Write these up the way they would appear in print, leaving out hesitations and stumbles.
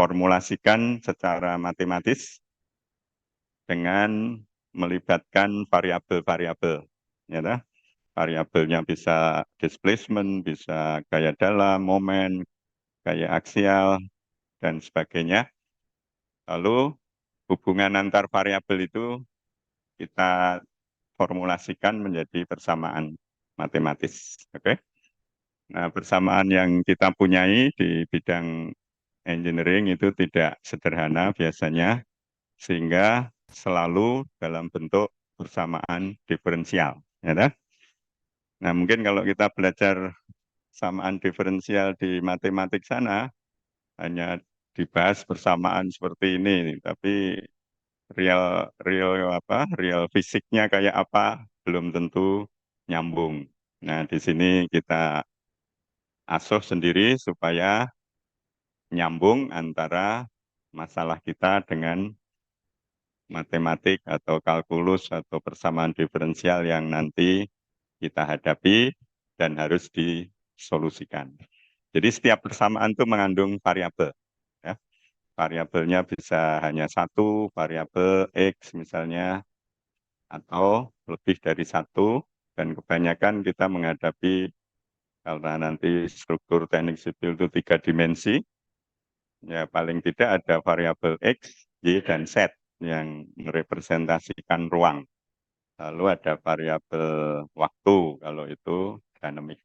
diformulasikan secara matematis dengan melibatkan variabel-variabel. Ya, toh? Variabelnya bisa displacement, bisa gaya dalam, momen, gaya aksial, dan sebagainya. Lalu hubungan antar variabel itu kita formulasikan menjadi persamaan matematis. Oke? Nah, persamaan yang kita punyai di bidang engineering itu tidak sederhana biasanya, sehingga selalu dalam bentuk persamaan diferensial. Ya, kan? Nah, mungkin kalau kita belajar persamaan diferensial di matematik sana, hanya dibahas persamaan seperti ini, tapi real fisiknya kayak apa belum tentu nyambung. Nah, di sini kita asuh sendiri supaya nyambung antara masalah kita dengan matematik atau kalkulus atau persamaan diferensial yang nanti kita hadapi dan harus disolusikan. Jadi setiap persamaan itu mengandung variabel. Ya. Variabelnya bisa hanya satu, variabel X misalnya, atau lebih dari satu, dan kebanyakan kita menghadapi karena nanti struktur teknik sipil itu 3 dimensi, ya paling tidak ada variabel X, Y, dan Z yang merepresentasikan ruang. Lalu ada variabel waktu kalau itu dynamic.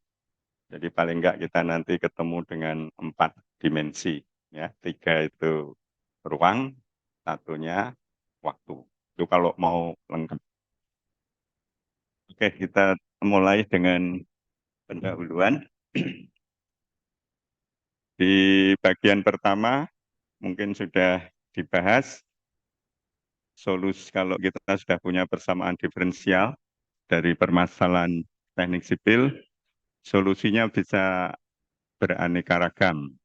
Jadi paling enggak kita nanti ketemu dengan 4 dimensi. Ya, 3 itu ruang, satunya waktu. Itu kalau mau lengkap. Oke, kita mulai dengan pendahuluan. Di bagian pertama mungkin sudah dibahas solusi kalau kita sudah punya persamaan diferensial dari permasalahan teknik sipil, solusinya bisa beraneka ragam.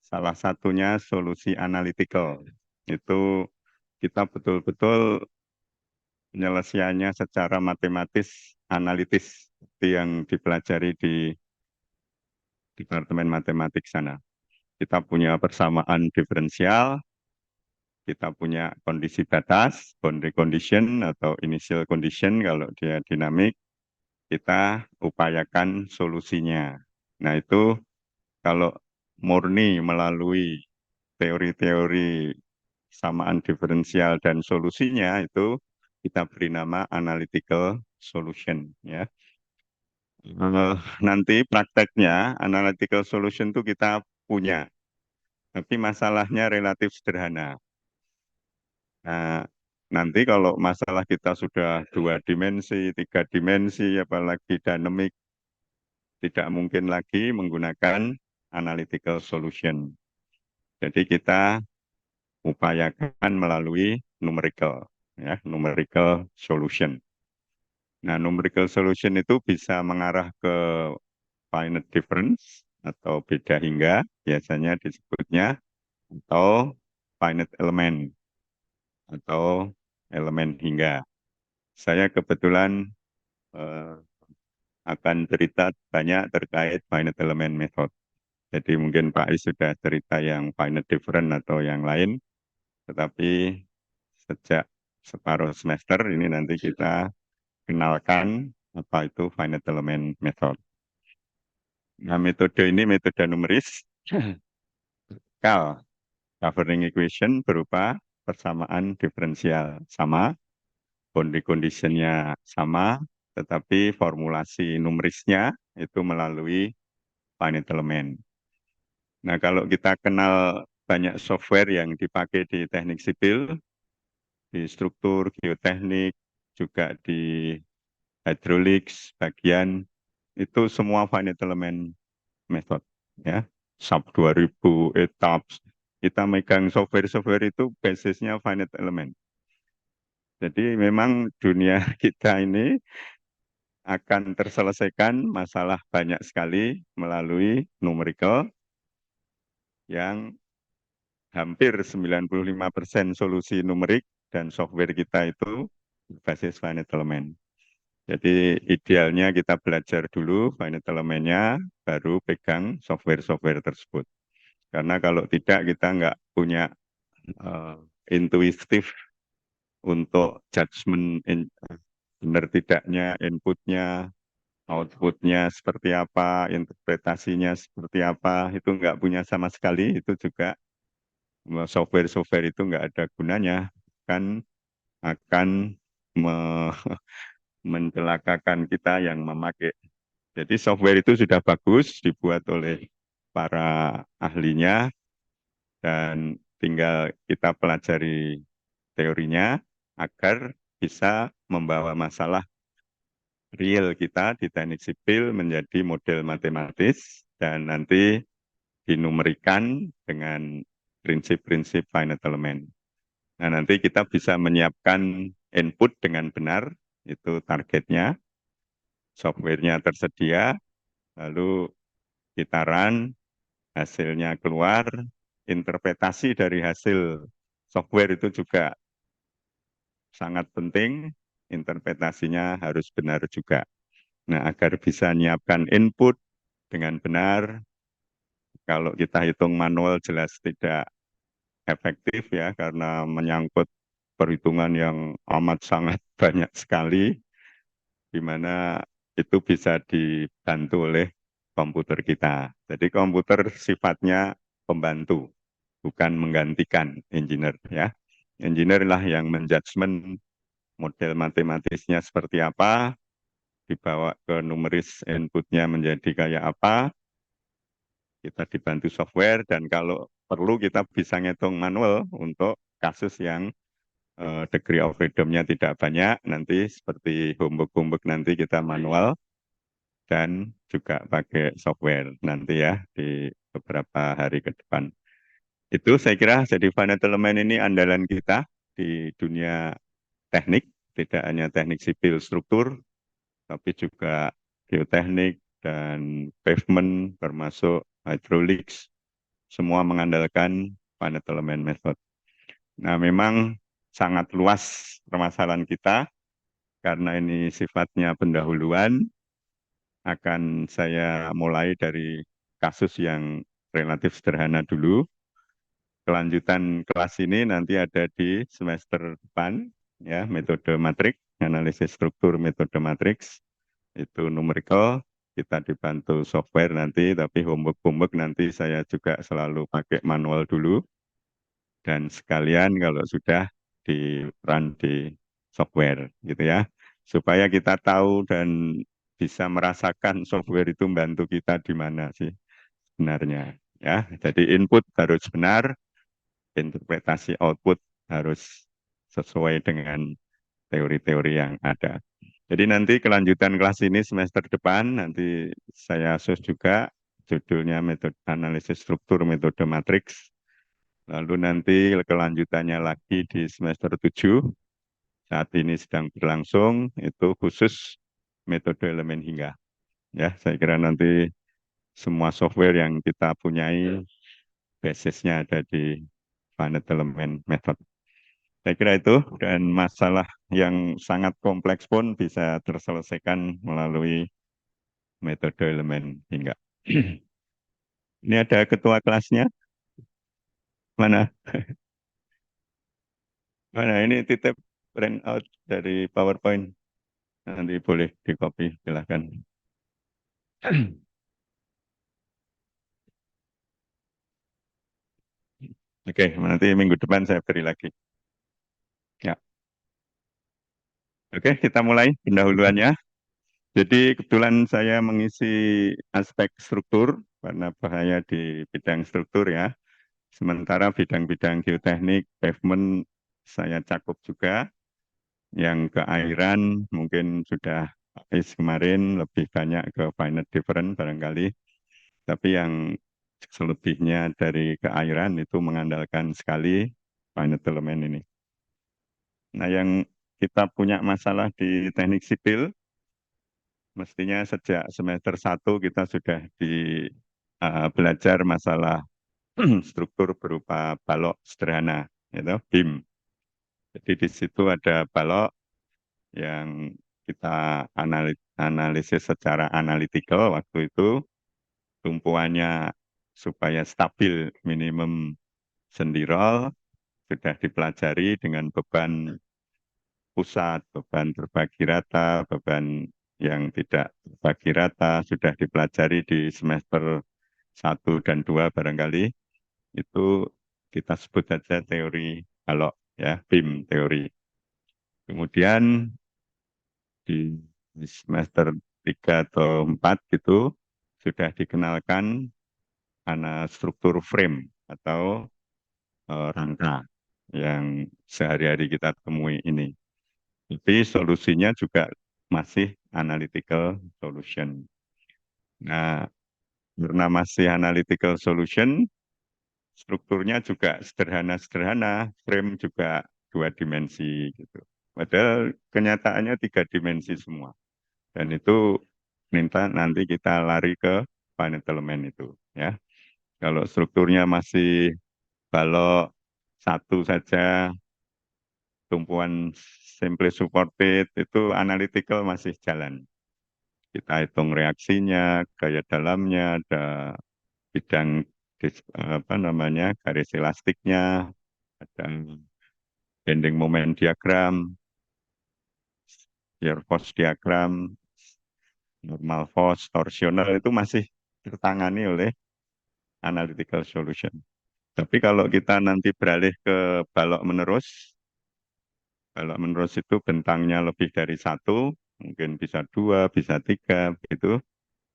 Salah satunya solusi analytical. Itu kita betul-betul penyelesaiannya secara matematis, analitis, seperti yang dipelajari di Departemen Matematik sana. Kita punya persamaan diferensial, kita punya kondisi batas, boundary condition atau initial condition kalau dia dinamik, kita upayakan solusinya. Nah itu kalau murni melalui teori-teori samaan diferensial dan solusinya itu kita beri nama analytical solution ya. Nanti prakteknya analytical solution itu kita punya, tapi masalahnya relatif sederhana. Nah, nanti kalau masalah kita sudah 2 dimensi, 3 dimensi, apalagi dynamic, tidak mungkin lagi menggunakan analytical solution. Jadi kita upayakan melalui numerical, ya, numerical solution. Nah, numerical solution itu bisa mengarah ke finite difference atau beda hingga, biasanya disebutnya, atau finite element atau elemen hingga. Saya kebetulan eh, akan cerita banyak terkait finite element method. Jadi mungkin Pak Is sudah cerita yang finite difference atau yang lain, tetapi sejak separuh semester ini nanti kita kenalkan apa itu finite element method. Nah, metode ini metode numeris, governing equation berupa persamaan diferensial sama, boundary condition-nya sama, tetapi formulasi numerisnya itu melalui finite element. Nah, kalau kita kenal banyak software yang dipakai di teknik sipil, di struktur, geoteknik, juga di hidrolik, bagian, itu semua finite element method. Ya. SAP 2000, ETAPS, kita megang software-software itu basisnya finite element. Jadi memang dunia kita ini akan terselesaikan masalah banyak sekali melalui numerical yang hampir 95% solusi numerik dan software kita itu berbasis finite element. Jadi idealnya kita belajar dulu finite elementnya, baru pegang software-software tersebut. Karena kalau tidak kita nggak punya eh, intuitif untuk judgement benar tidaknya inputnya, outputnya seperti apa, interpretasinya seperti apa, itu nggak punya sama sekali. Itu juga software-software itu nggak ada gunanya, kan akan me- mencelakakan kita yang memakai. Jadi software itu sudah bagus dibuat oleh para ahlinya dan tinggal kita pelajari teorinya agar bisa membawa masalah real kita di teknik sipil menjadi model matematis dan nanti dinumerikan dengan prinsip-prinsip finite element. Nah, nanti kita bisa menyiapkan input dengan benar, itu targetnya, softwarenya tersedia, lalu kita run, hasilnya keluar, interpretasi dari hasil software itu juga sangat penting, interpretasinya harus benar juga. Nah, agar bisa menyiapkan input dengan benar, kalau kita hitung manual jelas tidak efektif ya, karena menyangkut perhitungan yang amat sangat banyak sekali, di mana itu bisa dibantu oleh komputer kita. Jadi komputer sifatnya pembantu, bukan menggantikan engineer ya. Engineer lah yang menjudgment model matematisnya seperti apa, dibawa ke numeris inputnya menjadi kayak apa, kita dibantu software, dan kalau perlu kita bisa ngitung manual untuk kasus yang degree of freedom-nya tidak banyak, nanti seperti homework-homework nanti kita manual dan juga pakai software nanti ya di beberapa hari ke depan. Itu saya kira jadi finite element ini andalan kita di dunia teknik, tidak hanya teknik sipil struktur, tapi juga geoteknik dan pavement termasuk hydraulics, semua mengandalkan finite element method. Nah, memang sangat luas permasalahan kita karena ini sifatnya pendahuluan, akan saya mulai dari kasus yang relatif sederhana dulu. Kelanjutan kelas ini nanti ada di semester depan, ya, metode matriks, analisis struktur metode matriks, itu numerical, kita dibantu software nanti, tapi homework-homework nanti saya juga selalu pakai manual dulu, dan sekalian kalau sudah di run di software gitu ya, supaya kita tahu dan bisa merasakan software itu membantu kita di mana sih sebenarnya ya. Jadi input harus benar, interpretasi output harus sesuai dengan teori-teori yang ada. Jadi nanti kelanjutan kelas ini semester depan nanti saya sus juga, judulnya metode analisis struktur metode matriks. Lalu nanti kelanjutannya lagi di semester 7, saat ini sedang berlangsung, itu khusus metode elemen hingga. Ya, saya kira nanti semua software yang kita punyai basisnya ada di finite element method. Saya kira itu, dan masalah yang sangat kompleks pun bisa terselesaikan melalui metode elemen hingga. Ini ada ketua kelasnya, mana? Mana ini titip print out dari PowerPoint. Nanti boleh di copy, silahkan. Oke, nanti minggu depan saya beri lagi. Ya, oke, kita mulai pendahuluannya. Jadi kebetulan saya mengisi aspek struktur karena bahaya di bidang struktur ya. Sementara bidang-bidang geoteknik, pavement saya cakup juga. Yang keairan mungkin sudah habis kemarin, lebih banyak ke finite difference barangkali. Tapi yang selebihnya dari keairan itu mengandalkan sekali finite element ini. Nah, yang kita punya masalah di teknik sipil, mestinya sejak semester 1 kita sudah belajar masalah struktur berupa balok sederhana, yaitu BIM. Jadi di situ ada balok yang kita analisis secara analytical waktu itu, tumpuannya supaya stabil minimum sendirol sudah dipelajari dengan beban pusat, beban terbagi rata, beban yang tidak terbagi rata, sudah dipelajari di semester 1 dan 2 barangkali. Itu kita sebut saja teori balok, ya, BIM teori. Kemudian di semester 3 atau 4 gitu sudah dikenalkan struktur frame atau rangka yang sehari-hari kita temui ini. Tapi solusinya juga masih analytical solution. Nah, karena masih analytical solution, strukturnya juga sederhana-sederhana, frame juga 2 dimensi gitu. Padahal kenyataannya 3 dimensi semua. Dan itu minta nanti kita lari ke finite element itu, ya. Kalau strukturnya masih balok satu saja, tumpuan simply supported, itu analytical masih jalan. Kita hitung reaksinya, gaya dalamnya, ada bidang apa namanya, garis elastiknya, ada bending moment diagram, shear force diagram, normal force, torsional itu masih tertangani oleh analytical solution. Tapi kalau kita nanti beralih ke balok menerus, balok menerus itu bentangnya lebih dari satu, mungkin bisa 2, bisa 3, begitu.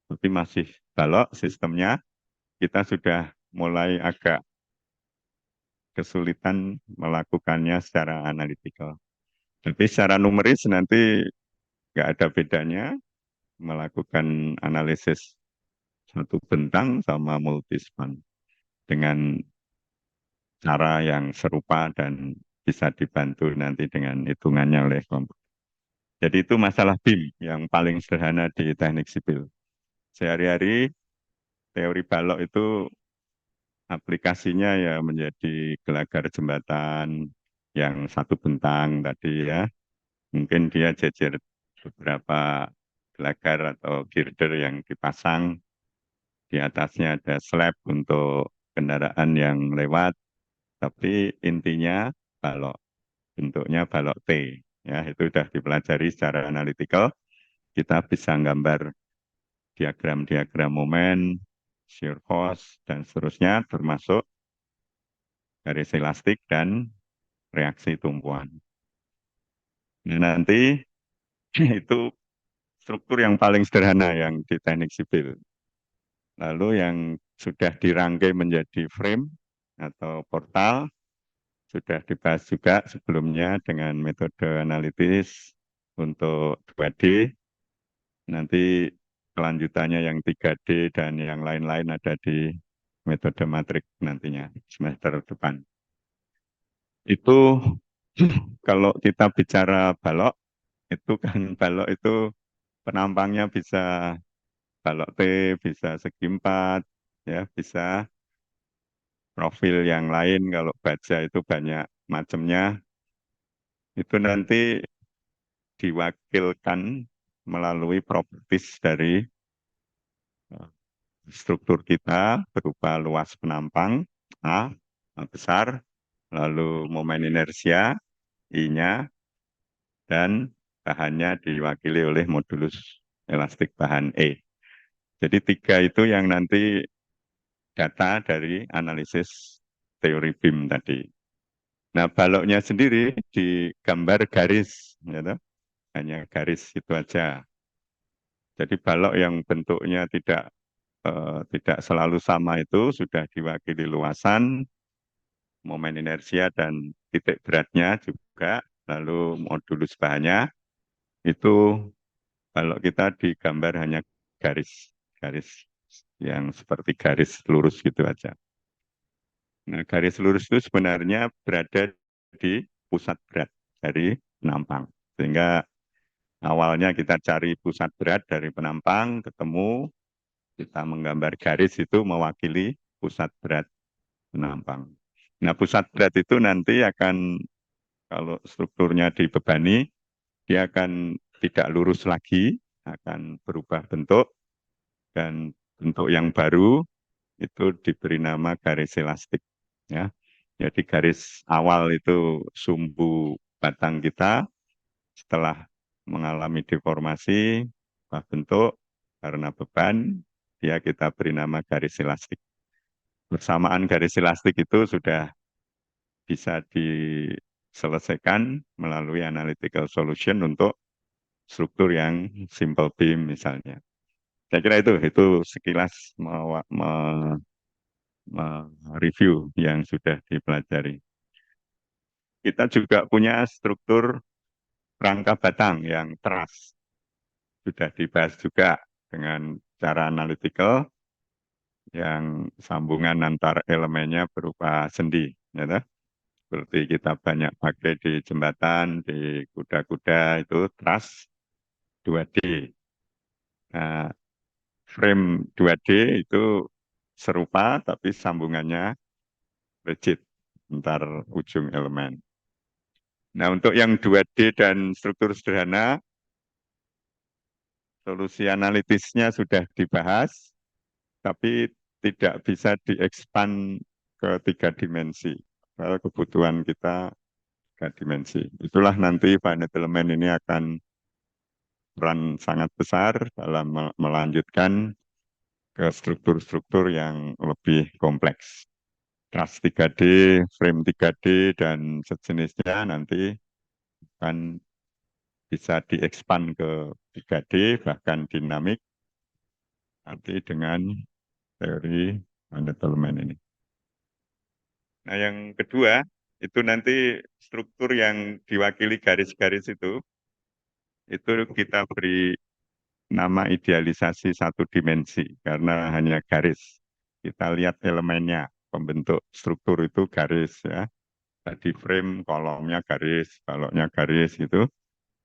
Tapi masih balok sistemnya, kita sudah mulai agak kesulitan melakukannya secara analitikal. Tapi secara numeris nanti nggak ada bedanya melakukan analisis satu bentang sama multispan dengan cara yang serupa dan bisa dibantu nanti dengan hitungannya oleh komputer. Jadi itu masalah BIM yang paling sederhana di teknik sipil. Sehari-hari teori balok itu aplikasinya ya menjadi gelagar jembatan yang satu bentang tadi ya. Mungkin dia jejer beberapa gelagar atau girder yang dipasang. Di atasnya ada slab untuk kendaraan yang lewat. Tapi intinya balok. Bentuknya balok T. Ya, itu sudah dipelajari secara analitikal. Kita bisa gambar diagram-diagram momen, shear force, dan seterusnya, termasuk garis elastik dan reaksi tumpuan. Nah, nanti itu struktur yang paling sederhana yang di teknik sipil. Lalu yang sudah dirangkai menjadi frame atau portal, sudah dibahas juga sebelumnya dengan metode analitis untuk 2D. Nanti kelanjutannya yang 3D dan yang lain-lain ada di metode matrik nantinya semester depan. Itu kalau kita bicara balok, itu kan balok itu penampangnya bisa balok T, bisa segi 4, ya bisa profil yang lain. Kalau baja itu banyak macamnya. Itu nanti diwakilkan melalui properties dari struktur kita berupa luas penampang A, A besar, lalu momen inersia I-nya, dan bahannya diwakili oleh modulus elastik bahan E. Jadi 3 itu yang nanti data dari analisis teori BIM tadi. Nah, baloknya sendiri digambar garis, gitu. Hanya garis itu aja. Jadi balok yang bentuknya tidak selalu sama itu sudah diwakili luasan, momen inersia dan titik beratnya juga, lalu modulus bahannya itu kalau kita digambar hanya garis, garis yang seperti garis lurus gitu aja. Nah, garis lurus itu sebenarnya berada di pusat berat dari penampang. Sehingga awalnya kita cari pusat berat dari penampang, ketemu, kita menggambar garis itu mewakili pusat berat penampang. Nah, pusat berat itu nanti akan, kalau strukturnya dibebani, dia akan tidak lurus lagi, akan berubah bentuk, dan bentuk yang baru itu diberi nama garis elastik. Ya. Jadi garis awal itu sumbu batang kita, setelah mengalami deformasi, ubah bentuk karena beban, dia kita beri nama garis elastik. Bersamaan garis elastik itu sudah bisa diselesaikan melalui analytical solution untuk struktur yang simple beam misalnya. Saya kira itu sekilas review yang sudah dipelajari. Kita juga punya struktur rangka batang yang truss. Sudah dibahas juga dengan cara analytical yang sambungan antar elemennya berupa sendi. Ya, toh? Seperti kita banyak pakai di jembatan, di kuda-kuda itu truss 2D. Nah, frame 2D itu serupa tapi sambungannya rigid antar ujung elemen. Nah, untuk yang 2D dan struktur sederhana, solusi analitisnya sudah dibahas, tapi tidak bisa diekspan ke 3 dimensi. Kalau kebutuhan kita 3 dimensi. Itulah nanti finite element ini akan peran sangat besar dalam melanjutkan ke struktur-struktur yang lebih kompleks. Truss 3D, frame 3D, dan sejenisnya nanti akan bisa diekspan ke 3D, bahkan dinamik, nanti dengan teori entanglement ini. Nah, yang kedua, itu nanti struktur yang diwakili garis-garis itu kita beri nama idealisasi 1 dimensi, karena hanya garis. Kita lihat elemennya, pembentuk struktur itu garis ya. Tadi frame, kolomnya garis, baloknya garis gitu.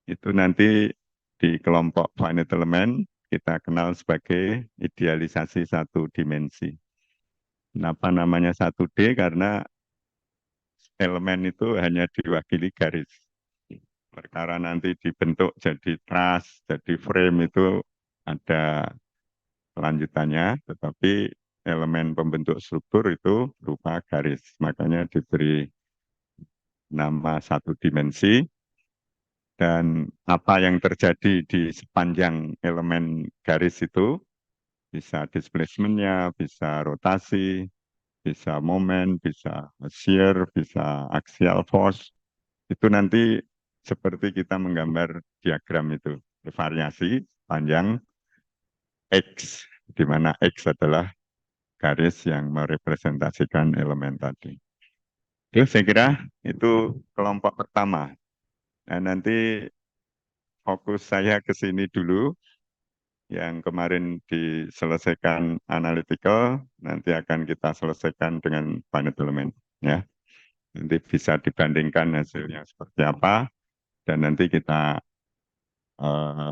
Itu nanti di kelompok finite element kita kenal sebagai idealisasi 1 dimensi. Kenapa namanya 1D? Karena elemen itu hanya diwakili garis. Perkara nanti dibentuk jadi truss, jadi frame itu ada kelanjutannya, tetapi elemen pembentuk struktur itu berupa garis. Makanya diberi nama 1 dimensi. Dan apa yang terjadi di sepanjang elemen garis itu bisa displacementnya, bisa rotasi, bisa momen, bisa shear, bisa axial force. Itu nanti seperti kita menggambar diagram itu, bervariasi panjang X, di mana X adalah garis yang merepresentasikan elemen tadi. Itu saya kira itu kelompok pertama. Nah, nanti fokus saya ke sini dulu. Yang kemarin diselesaikan analytical, nanti akan kita selesaikan dengan finite element. Ya. Nanti bisa dibandingkan hasilnya seperti apa, dan nanti kita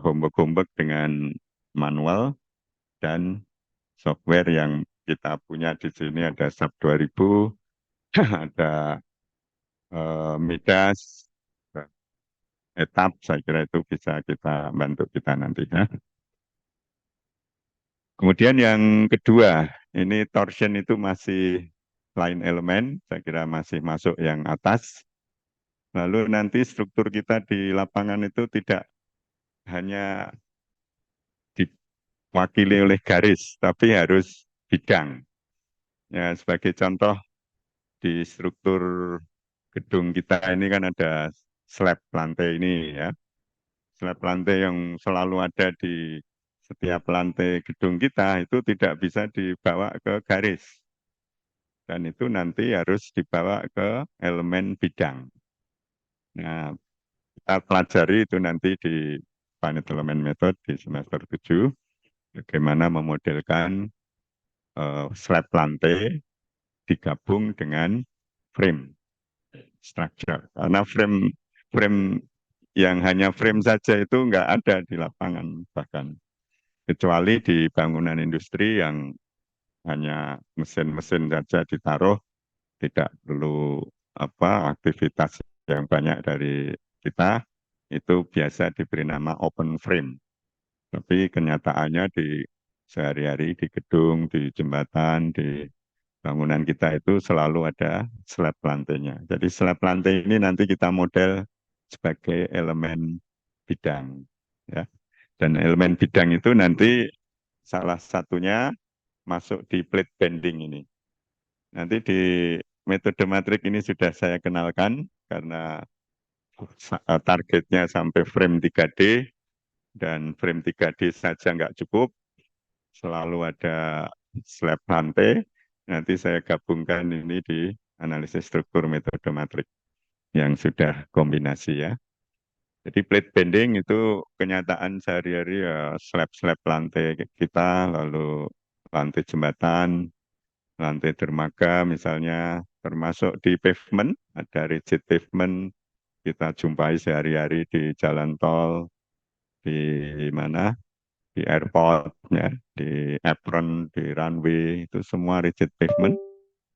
homework-homework dengan manual dan software yang kita punya di sini. Ada SAP 2000, ada Midas, etap, saya kira itu bisa kita bantu kita nanti ya. Kemudian yang kedua, ini torsion itu masih lain elemen, saya kira masih masuk yang atas. Lalu nanti struktur kita di lapangan itu tidak hanya diwakili oleh garis, tapi harus bidang. Ya, sebagai contoh, di struktur gedung kita ini kan ada slab lantai ini ya. Slab lantai yang selalu ada di setiap lantai gedung kita itu tidak bisa dibawa ke garis. Dan itu nanti harus dibawa ke elemen bidang. Nah, kita pelajari itu nanti di finite element method di semester 7, bagaimana memodelkan slab lantai digabung dengan frame structure. Karena frame frame yang hanya frame saja itu nggak ada di lapangan bahkan, kecuali di bangunan industri yang hanya mesin-mesin saja ditaruh, tidak perlu aktivitas yang banyak dari kita, itu biasa diberi nama open frame. Tapi kenyataannya di sehari-hari di gedung, di jembatan, di bangunan kita itu selalu ada slab lantainya. Jadi slab lantai ini nanti kita model sebagai elemen bidang, ya. Dan elemen bidang itu nanti salah satunya masuk di plate bending ini. Nanti di metode matrik ini sudah saya kenalkan karena targetnya sampai frame 3D dan frame 3D saja nggak cukup, selalu ada slab lantai. Nanti saya gabungkan ini di analisis struktur metode matrik yang sudah kombinasi ya. Jadi plate bending itu kenyataan sehari-hari ya slab-slab lantai kita, lalu lantai jembatan, lantai dermaga misalnya, termasuk di pavement, ada rigid pavement, kita jumpai sehari-hari di jalan tol, di mana, di airport, ya, di apron, di runway, itu semua rigid pavement.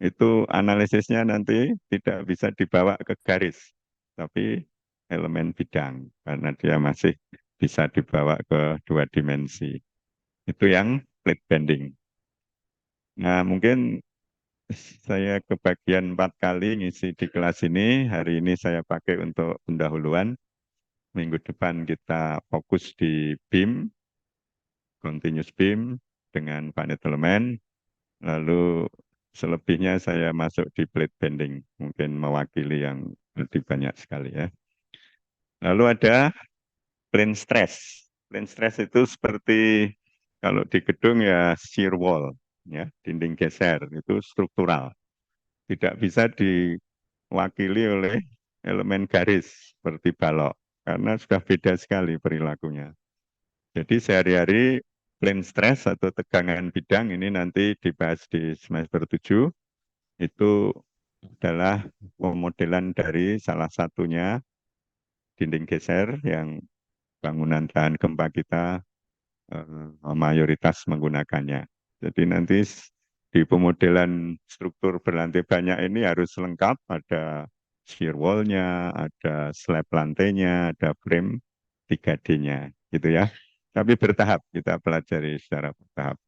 Itu analisisnya nanti tidak bisa dibawa ke garis, tapi elemen bidang, karena dia masih bisa dibawa ke dua dimensi. Itu yang plate bending. Nah, mungkin saya kebagian 4 kali ngisi di kelas ini. Hari ini saya pakai untuk pendahuluan. Minggu depan kita fokus di BIM, continuous BIM dengan panet elemen. Lalu selebihnya saya masuk di plate bending, mungkin mewakili yang lebih banyak sekali ya. Lalu ada plane stress. Plane stress itu seperti kalau di gedung ya shear wall, ya dinding geser itu struktural. Tidak bisa diwakili oleh elemen garis seperti balok karena sudah beda sekali perilakunya. Jadi sehari-hari plane stress atau tegangan bidang ini nanti dibahas di semester 7. Itu adalah pemodelan dari salah satunya dinding geser yang bangunan tahan gempa kita mayoritas menggunakannya. Jadi nanti di pemodelan struktur berlantai banyak ini harus lengkap, ada shear wall-nya, ada slab lantainya, ada frame 3D-nya, gitu ya. Tapi bertahap, kita pelajari secara bertahap.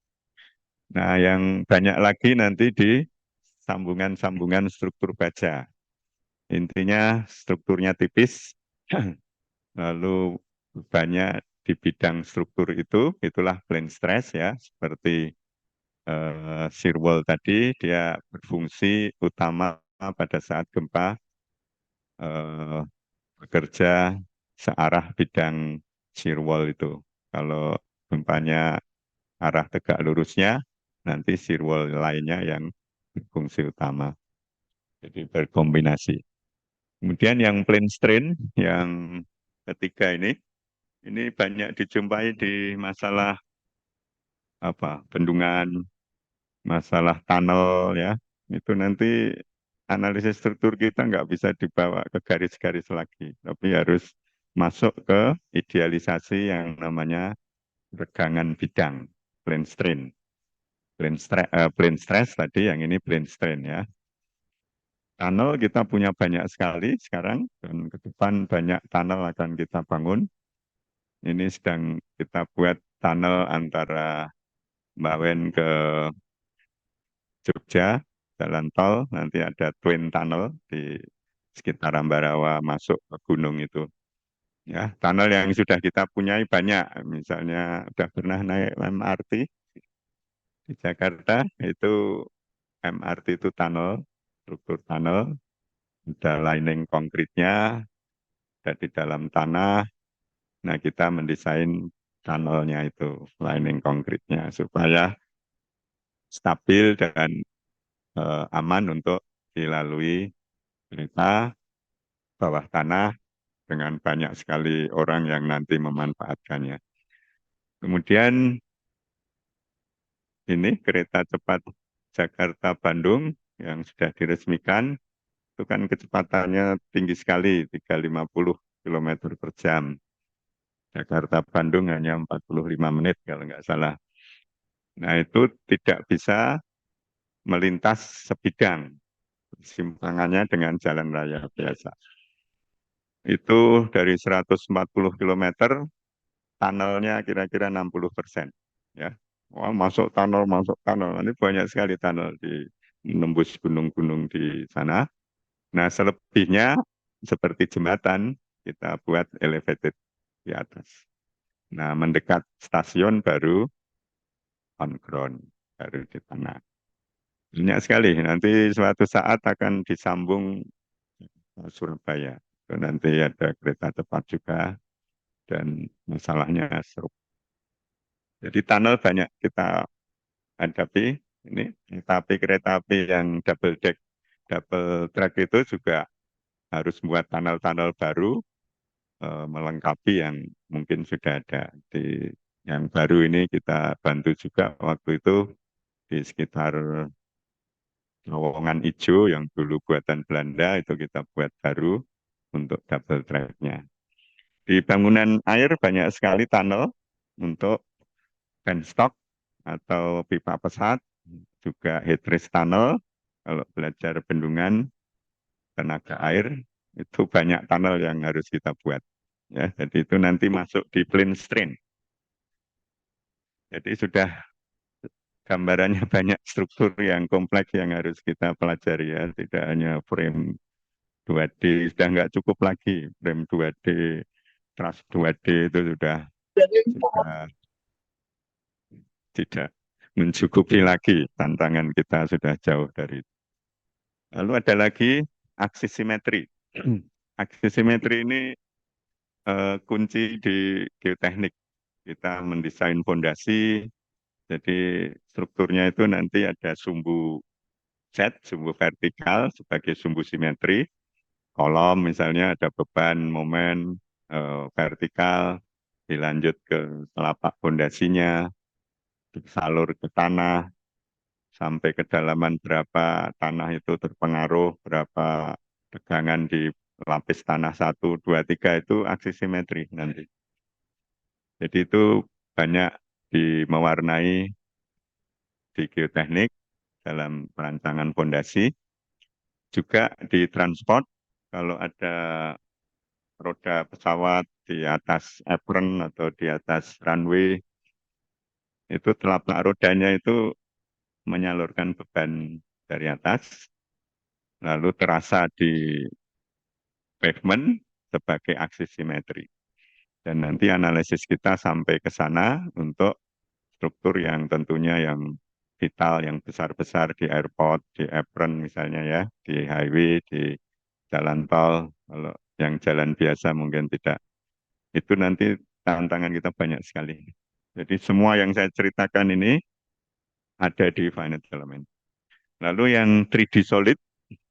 Nah, yang banyak lagi nanti di sambungan-sambungan struktur baja. Intinya strukturnya tipis, lalu banyak di bidang struktur itu, itulah plane stress ya, seperti shear wall tadi, dia berfungsi utama pada saat gempa eh, bekerja searah bidang shear wall itu. Kalau gempanya arah tegak lurusnya, nanti shear wall lainnya yang berfungsi utama. Jadi berkombinasi. Kemudian yang plane strain, yang ketiga ini banyak dijumpai di masalah apa bendungan, masalah tunnel ya. Itu nanti analisis struktur kita nggak bisa dibawa ke garis-garis lagi, tapi harus masuk ke idealisasi yang namanya regangan bidang, plane strain. Plane stress tadi, yang ini plane strain ya. Tunnel kita punya banyak sekali sekarang, dan ke depan banyak tunnel akan kita bangun. Ini sedang kita buat tunnel antara Bawen ke Jogja, jalan tol, nanti ada twin tunnel di sekitar Ambarawa masuk ke gunung itu. Ya, tunnel yang sudah kita punyai banyak, misalnya sudah pernah naik MRT di Jakarta, itu MRT itu tunnel, struktur tunnel, ada lining konkritnya, ada di dalam tanah. Nah, kita mendesain tunnelnya itu, lining konkritnya, supaya stabil dan aman untuk dilalui kereta bawah tanah dengan banyak sekali orang yang nanti memanfaatkannya. Kemudian ini kereta cepat Jakarta-Bandung yang sudah diresmikan, itu kan kecepatannya tinggi sekali, 350 km per jam. Jakarta-Bandung hanya 45 menit kalau nggak salah. Nah itu tidak bisa melintas sebidang, simpangannya dengan jalan raya biasa. Itu dari 140 km, tunnelnya kira-kira 60%. Ya. Wah, masuk tunnel. Ini banyak sekali tunnel di menembus gunung-gunung di sana. Nah, selebihnya seperti jembatan, kita buat elevated di atas. Nah, mendekat stasiun baru on ground, baru di tanah. Banyak sekali, nanti suatu saat akan disambung ke Surabaya. Itu nanti ada kereta cepat juga, dan masalahnya serupa. Jadi tunnel banyak kita hadapi. Ini kereta api yang double track itu juga harus buat tunnel-tunnel baru, melengkapi yang mungkin sudah ada. Di yang baru ini kita bantu juga waktu itu di sekitar Terowongan Ijo yang dulu buatan Belanda itu kita buat baru untuk double tracknya. Di bangunan air banyak sekali tunnel untuk penstock atau pipa pesat, juga headrest tunnel. Kalau belajar bendungan tenaga air itu banyak tunnel yang harus kita buat. Ya, jadi itu nanti masuk di plain strain. Jadi sudah gambarannya banyak struktur yang kompleks yang harus kita pelajari ya, tidak hanya frame 2D, sudah nggak cukup lagi frame 2D, truss 2D itu sudah tidak mencukupi lagi, tantangan kita sudah jauh dari itu. Lalu ada lagi aksi simetri. Aksi simetri ini kunci di geoteknik. Kita mendesain fondasi, jadi strukturnya itu nanti ada sumbu set, sumbu vertikal sebagai sumbu simetri. Kolom misalnya ada beban, momen, vertikal, dilanjut ke telapak fondasinya, disalur ke tanah, sampai kedalaman berapa tanah itu terpengaruh, berapa tegangan di lapis tanah 1, 2, 3 itu aksi simetri nanti. Jadi itu banyak mewarnai di geoteknik dalam perancangan fondasi, juga di transport. Kalau ada roda pesawat di atas apron atau di atas runway, itu telapak rodanya itu menyalurkan beban dari atas, lalu terasa di pavement sebagai aksi simetri. Dan nanti analisis kita sampai ke sana untuk struktur yang tentunya yang vital, yang besar-besar di airport, di apron misalnya ya, di highway, di jalan tol. Kalau yang jalan biasa mungkin tidak. Itu nanti tantangan kita banyak sekali. Jadi semua yang saya ceritakan ini ada di finite element. Lalu yang 3D solid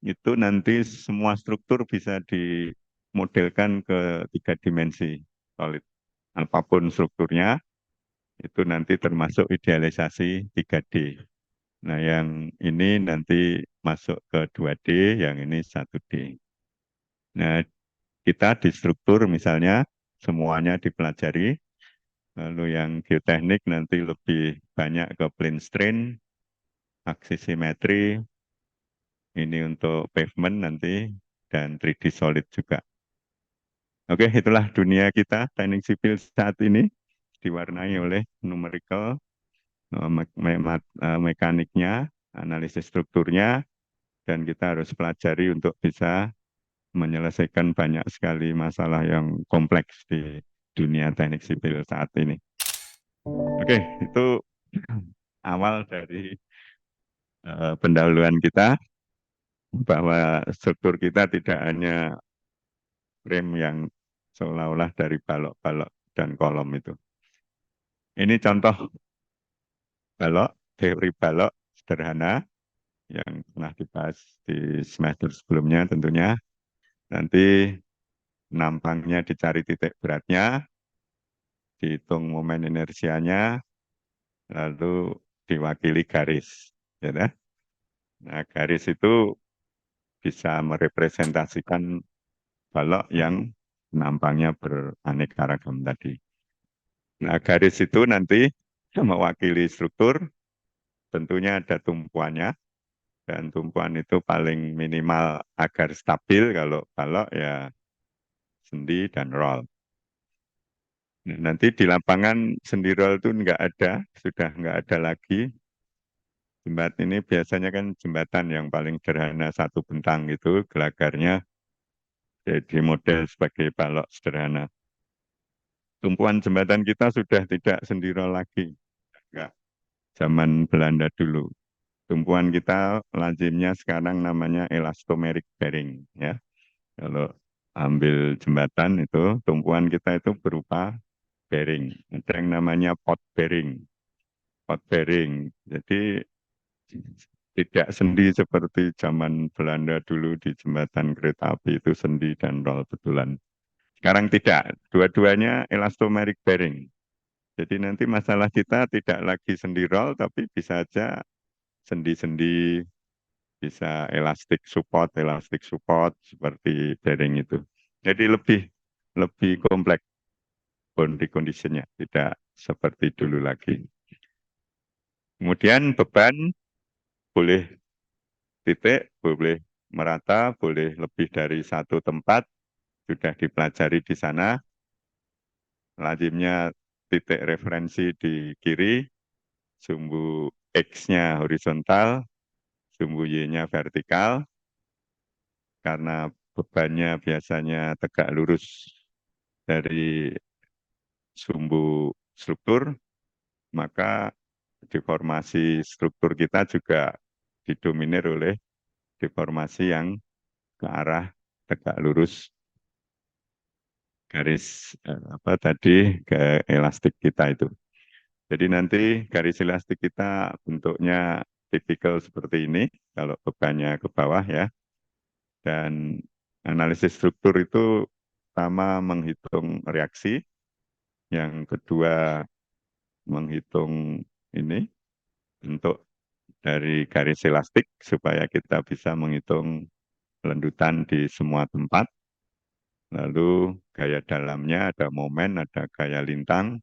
itu nanti semua struktur bisa dimodelkan ke 3 dimensi solid. Apapun strukturnya, itu nanti termasuk idealisasi 3D. Nah, yang ini nanti masuk ke 2D, yang ini 1D. Nah, kita di struktur misalnya semuanya dipelajari, lalu yang geoteknik nanti lebih banyak ke plane strain, aksi simetri, ini untuk pavement nanti, dan 3D solid juga. Oke, itulah dunia kita, teknik sipil saat ini, diwarnai oleh numerical, mekaniknya, analisis strukturnya, dan kita harus pelajari untuk bisa menyelesaikan banyak sekali masalah yang kompleks di dunia teknik sipil saat ini. Oke, itu awal dari pendahuluan kita, bahwa struktur kita tidak hanya frame yang seolah-olah dari balok-balok dan kolom itu. Ini contoh balok, teori balok sederhana yang pernah dibahas di semester sebelumnya tentunya. Nanti nampangnya dicari titik beratnya, dihitung momen inersianya, lalu diwakili garis. Ya, kan? Nah, garis itu bisa merepresentasikan balok yang nampangnya beraneka ragam tadi. Nah, garis itu nanti mewakili struktur, tentunya ada tumpuannya, dan tumpuan itu paling minimal agar stabil. Kalau balok ya sendi dan roll. Nah, nanti di lapangan sendi roll itu nggak ada, sudah nggak ada lagi. Jembatan ini biasanya kan jembatan yang paling sederhana satu bentang itu gelagarnya jadi model sebagai balok sederhana. Tumpuan jembatan kita sudah tidak sendiri lagi. Enggak, zaman Belanda dulu. Tumpuan kita lazimnya sekarang namanya elastomeric bearing ya. Kalau ambil jembatan itu tumpuan kita itu berupa bearing. Ada yang namanya pot bearing. Pot bearing. Jadi tidak sendi seperti zaman Belanda dulu di jembatan kereta api itu sendi dan rol betulan. Sekarang tidak, dua-duanya elastomeric bearing. Jadi nanti masalah kita tidak lagi sendi roll, tapi bisa aja sendi-sendi, bisa elastic support seperti bearing itu. Jadi lebih lebih kompleks boundary conditionnya, tidak seperti dulu lagi. Kemudian beban boleh titik, boleh merata, boleh lebih dari satu tempat, sudah dipelajari di sana. Lazimnya titik referensi di kiri, sumbu X-nya horizontal, sumbu Y-nya vertikal, karena bebannya biasanya tegak lurus dari sumbu struktur, maka deformasi struktur kita juga didominir oleh deformasi yang ke arah tegak lurus garis apa tadi ke elastik kita itu. Jadi nanti garis elastik kita bentuknya tipikal seperti ini kalau bebannya ke bawah ya. Dan analisis struktur itu pertama menghitung reaksi, yang kedua menghitung ini bentuk dari garis elastik supaya kita bisa menghitung lendutan di semua tempat. Lalu gaya dalamnya ada momen, ada gaya lintang.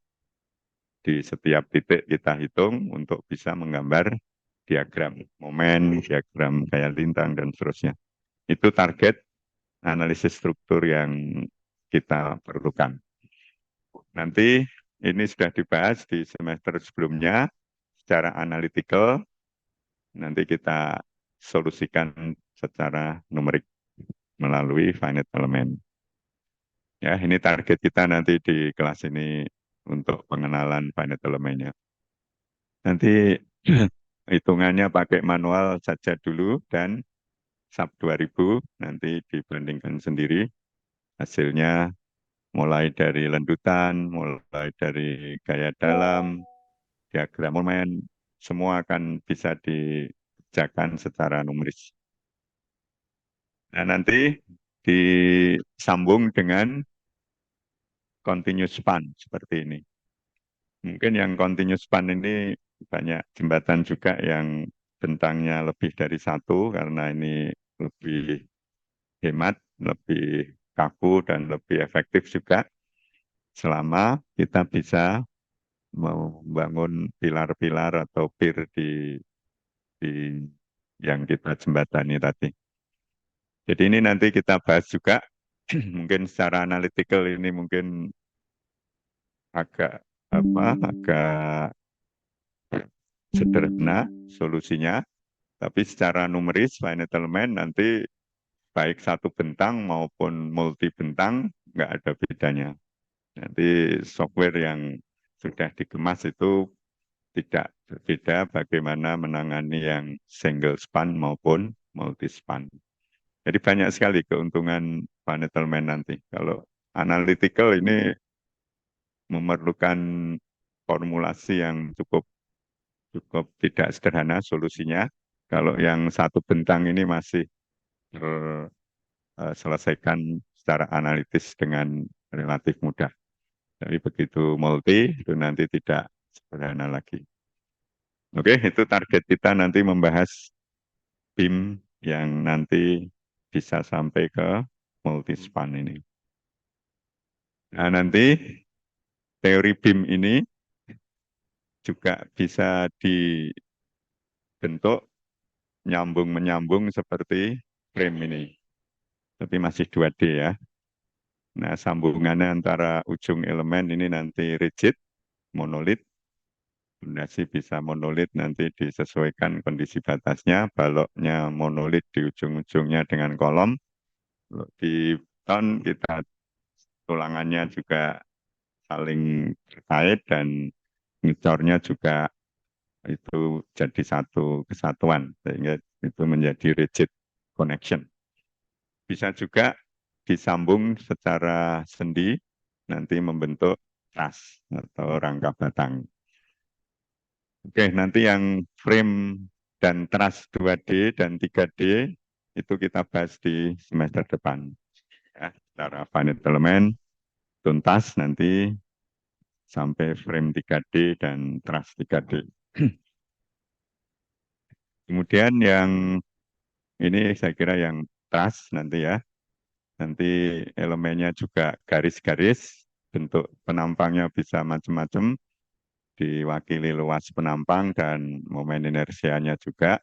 Di setiap titik kita hitung untuk bisa menggambar diagram momen, diagram gaya lintang, dan seterusnya. Itu target analisis struktur yang kita perlukan. Nanti ini sudah dibahas di semester sebelumnya secara analytical, nanti kita solusikan secara numerik melalui finite element. Ya, ini target kita nanti di kelas ini untuk pengenalan finite elementnya. Nanti hitungannya pakai manual saja dulu dan SAP 2000 nanti dibandingkan sendiri hasilnya mulai dari lendutan, mulai dari gaya dalam, diagram momen, semua akan bisa dikerjakan secara numeris. Nah, nanti disambung dengan continuous span seperti ini. Mungkin yang continuous span ini banyak jembatan juga yang bentangnya lebih dari satu karena ini lebih hemat, lebih kaku, dan lebih efektif juga selama kita bisa membangun pilar-pilar atau pier di yang kita jembatani tadi. Jadi ini nanti kita bahas juga, mungkin secara analytical ini mungkin agak sederhana solusinya, tapi secara numeris finite element nanti baik satu bentang maupun multi bentang nggak ada bedanya. Nanti software yang sudah dikemas itu tidak berbeda bagaimana menangani yang single span maupun multi span. Jadi banyak sekali keuntungan finite element nanti. Kalau analytical ini memerlukan formulasi yang cukup cukup tidak sederhana solusinya. Kalau yang satu bentang ini masih terselesaikan secara analitis dengan relatif mudah. Tapi begitu multi itu nanti tidak sederhana lagi. Oke, itu target kita nanti membahas BIM yang nanti bisa sampai ke multispan ini. Nah, nanti teori BIM ini juga bisa dibentuk nyambung-menyambung seperti frame ini. Tapi masih 2D ya. Nah, sambungannya antara ujung elemen ini nanti rigid, monolit, Fondasi bisa monolit, nanti disesuaikan kondisi batasnya. Baloknya monolit di ujung-ujungnya dengan kolom. Kalau di beton kita tulangannya juga saling terkait dan ngecornya juga itu jadi satu kesatuan sehingga itu menjadi rigid connection. Bisa juga disambung secara sendi nanti membentuk truss atau rangka batang. Oke, nanti yang frame dan truss 2D dan 3D itu kita bahas di semester depan. Ya, secara finite element tuntas nanti sampai frame 3D dan truss 3D. Kemudian yang ini saya kira yang truss nanti ya. Nanti elemennya juga garis-garis, bentuk penampangnya bisa macam-macam, diwakili luas penampang dan momen inersianya juga,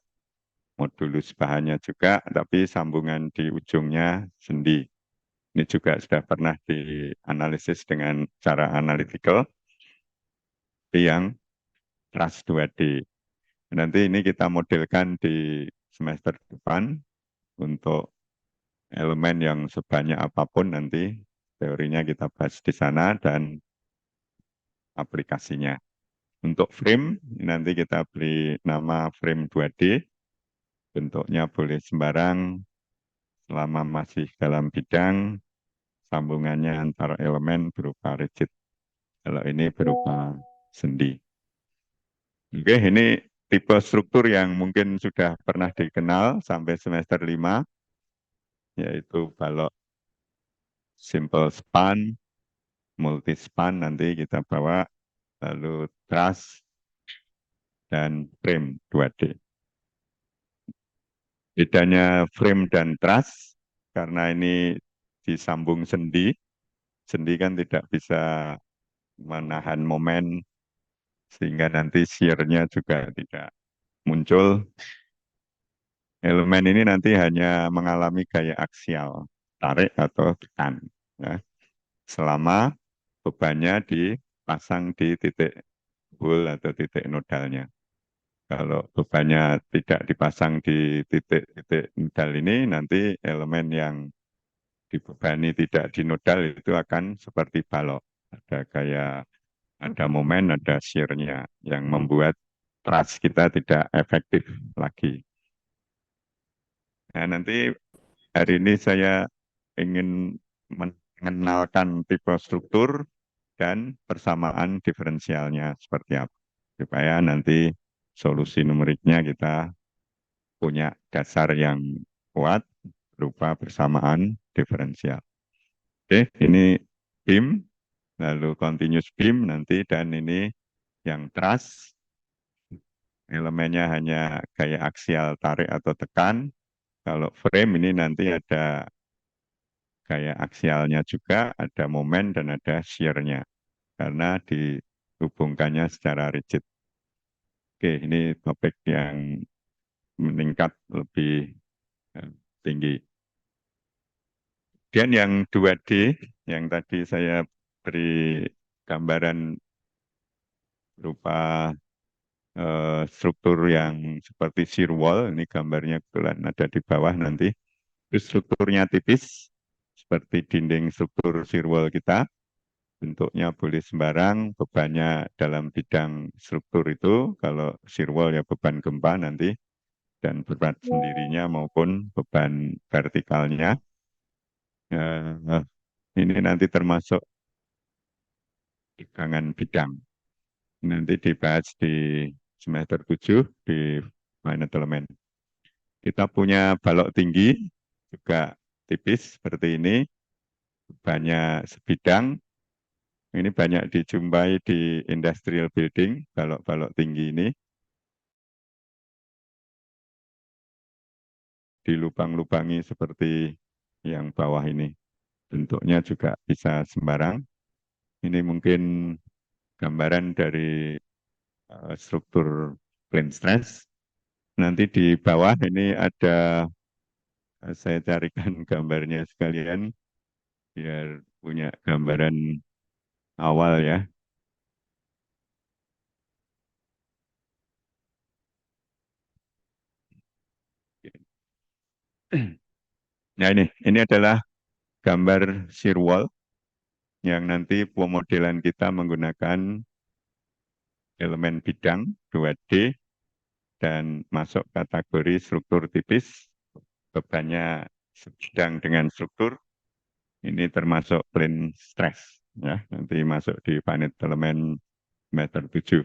modulus bahannya juga, tapi sambungan di ujungnya sendi. Ini juga sudah pernah dianalisis dengan cara analytical, yang truss 2D. Nanti ini kita modelkan di semester depan untuk elemen yang sebanyak apapun nanti teorinya kita bahas di sana dan aplikasinya. Untuk frame, nanti kita beri nama frame 2D, bentuknya boleh sembarang selama masih dalam bidang, sambungannya antara elemen berupa rigid. Kalau ini berupa sendi. Oke, ini tipe struktur yang mungkin sudah pernah dikenal sampai semester 5, yaitu balok simple span, multi span nanti kita bawa, lalu truss, dan frame 2D. Bedanya frame dan truss, karena ini disambung sendi, sendi kan tidak bisa menahan momen, sehingga nanti shear-nya juga tidak muncul. Elemen ini nanti hanya mengalami gaya aksial, tarik atau tekan, ya, selama bebannya dipasang di titik hole atau titik nodalnya. Kalau bebannya tidak dipasang di titik-titik nodal ini, nanti elemen yang dibebani tidak di nodal itu akan seperti balok. Ada kayak ada momen, ada shear-nya yang membuat truss kita tidak efektif lagi. Nah, nanti hari ini saya ingin mengenalkan tipe struktur dan persamaan diferensialnya seperti apa. Supaya nanti solusi numeriknya kita punya dasar yang kuat berupa persamaan diferensial. Oke, ini beam, lalu continuous beam nanti, dan ini yang truss, elemennya hanya gaya aksial tarik atau tekan. Kalau frame ini nanti ada gaya aksialnya juga, ada momen dan ada shear-nya, karena dihubungkannya secara rigid. Oke, ini topik yang meningkat lebih tinggi. Dan yang 2D, yang tadi saya beri gambaran berupa struktur yang seperti shear wall, ini gambarnya kebetulan ada di bawah nanti. Terus strukturnya tipis, seperti dinding struktur shear wall kita. Bentuknya boleh sembarang, bebannya dalam bidang struktur itu, kalau shear wall ya beban gempa nanti, dan beban sendirinya maupun beban vertikalnya. Ini nanti termasuk tegangan bidang. Nanti dibahas di semester 7 di finite element. Kita punya balok tinggi, juga tipis seperti ini, banyak sebidang. Ini banyak dijumpai di industrial building, balok-balok tinggi ini. Dilubang-lubangi seperti yang bawah ini. Bentuknya juga bisa sembarang. Ini mungkin gambaran dari struktur plane stress. Nanti di bawah ini ada, saya carikan gambarnya sekalian, biar punya gambaran awal ya. Nah ini adalah gambar shear wall yang nanti pemodelan kita menggunakan elemen bidang 2D dan masuk kategori struktur tipis, bebannya sedang dengan struktur, ini termasuk plane stress. Ya, nanti masuk di finite element meter 7.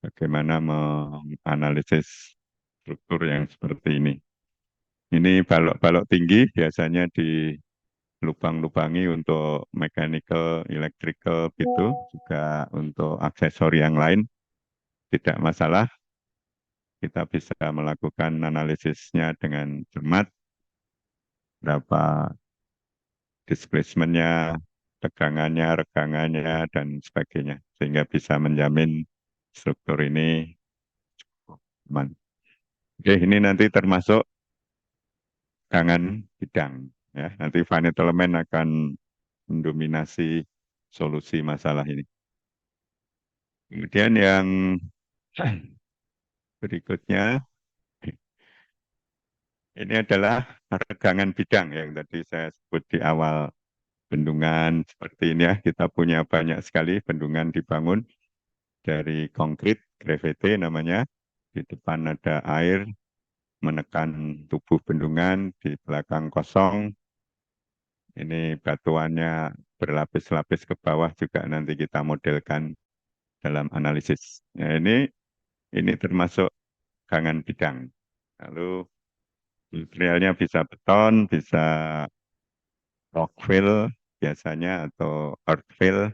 Bagaimana menganalisis struktur yang seperti ini. Ini balok-balok tinggi biasanya dilubang-lubangi untuk mechanical, electrical gitu, juga untuk aksesori yang lain. Tidak masalah, kita bisa melakukan analisisnya dengan cermat, berapa displacement-nya, tegangannya, regangannya, dan sebagainya. Sehingga bisa menjamin struktur ini aman. Oke, ini nanti termasuk tegangan bidang. Ya, nanti finite element akan mendominasi solusi masalah ini. Kemudian yang berikutnya, ini adalah regangan bidang yang tadi saya sebut di awal. Bendungan seperti ini ya, kita punya banyak sekali bendungan dibangun dari konkrit, gravity namanya. Di depan ada air menekan tubuh bendungan, di belakang kosong. Ini batuannya berlapis-lapis ke bawah juga nanti kita modelkan dalam analisis. Nah, ini termasuk gangan bidang. Lalu materialnya bisa beton, bisa rockfill biasanya atau earthfill,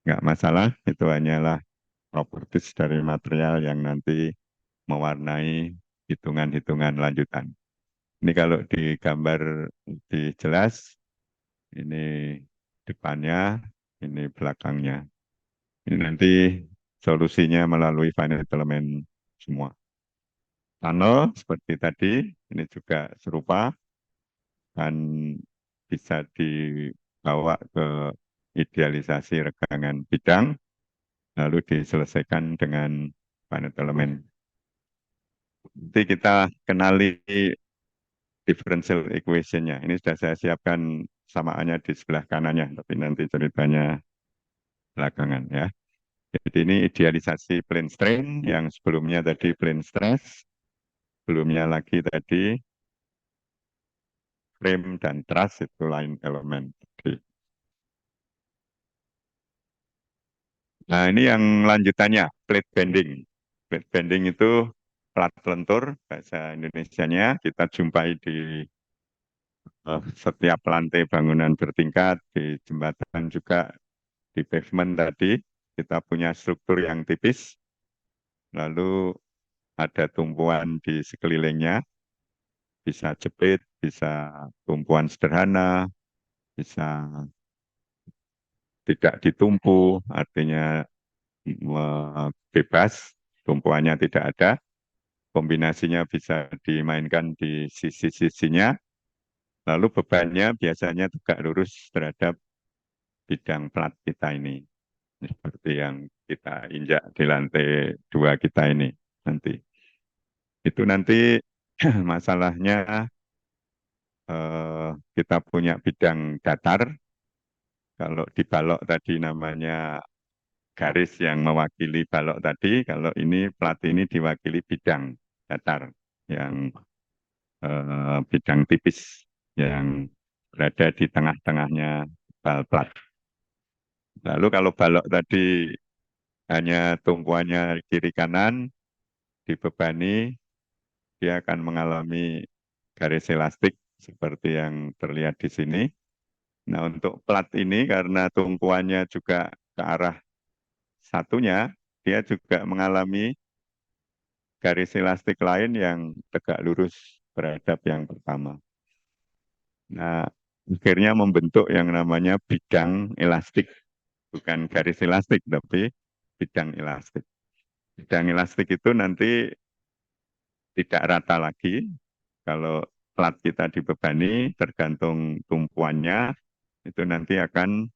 nggak masalah. Itu hanyalah properties dari material yang nanti mewarnai hitungan-hitungan lanjutan. Ini kalau di gambar lebih jelas, ini depannya, ini belakangnya. Ini nanti solusinya melalui finite element semua. Tunnel seperti tadi, ini juga serupa dan bisa dibawa ke idealisasi regangan bidang, lalu diselesaikan dengan finite element. Nanti kita kenali differential equation-nya. Ini sudah saya siapkan samaannya di sebelah kanannya, tapi nanti ceritanya belakangan ya. Jadi ini idealisasi plane strain, yang sebelumnya tadi plane stress, sebelumnya lagi tadi frame dan truss itu lain elemen. Nah ini yang lanjutannya, plate bending. Plate bending itu plat lentur, bahasa Indonesianya kita jumpai di setiap lantai bangunan bertingkat, di jembatan juga, di pavement tadi, kita punya struktur yang tipis, lalu ada tumpuan di sekelilingnya, bisa jepit, bisa tumpuan sederhana, bisa tidak ditumpu, artinya bebas, tumpuannya tidak ada, kombinasinya bisa dimainkan di sisi-sisinya, lalu bebannya biasanya tegak lurus terhadap bidang plat kita ini. Seperti yang kita injak di lantai 2 kita ini nanti. Itu nanti masalahnya kita punya bidang datar. Kalau di balok tadi namanya garis yang mewakili balok tadi, kalau ini plat ini diwakili bidang datar yang bidang tipis yang berada di tengah-tengahnya bal plat. Lalu kalau balok tadi hanya tumpuannya kiri kanan dibebani, dia akan mengalami garis elastik seperti yang terlihat di sini. Nah, untuk plat ini karena tumpuannya juga ke arah satunya, dia juga mengalami garis elastik lain yang tegak lurus berhadap yang pertama. Nah, akhirnya membentuk yang namanya bidang elastik, bukan garis elastik, tapi bidang elastik. Bidang elastik itu nanti tidak rata lagi. Kalau plat kita dibebani, tergantung tumpuannya, itu nanti akan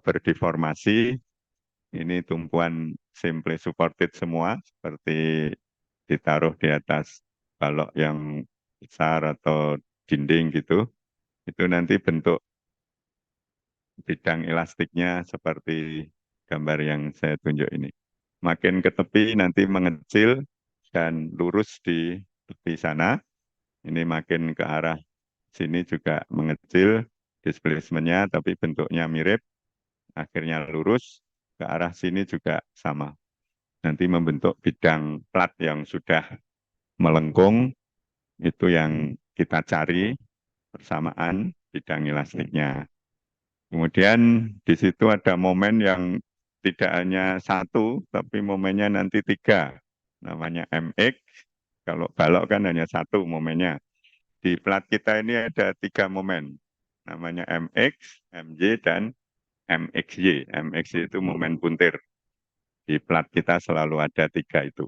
berdeformasi. Ini tumpuan simply supported semua, seperti ditaruh di atas balok yang besar atau dinding gitu, itu nanti bentuk bidang elastiknya seperti gambar yang saya tunjuk ini. Makin ke tepi nanti mengecil dan lurus di tepi sana. Ini makin ke arah sini juga mengecil displacement-nya, tapi bentuknya mirip. Akhirnya lurus ke arah sini juga sama. Nanti membentuk bidang plat yang sudah melengkung, itu yang kita cari persamaan bidang elastiknya. Kemudian di situ ada momen yang tidak hanya satu, tapi momennya nanti tiga. Namanya MX, kalau balok kan hanya satu momennya. Di plat kita ini ada tiga momen. Namanya MX, MY, dan MXY. MXY itu momen puntir. Di plat kita selalu ada tiga itu.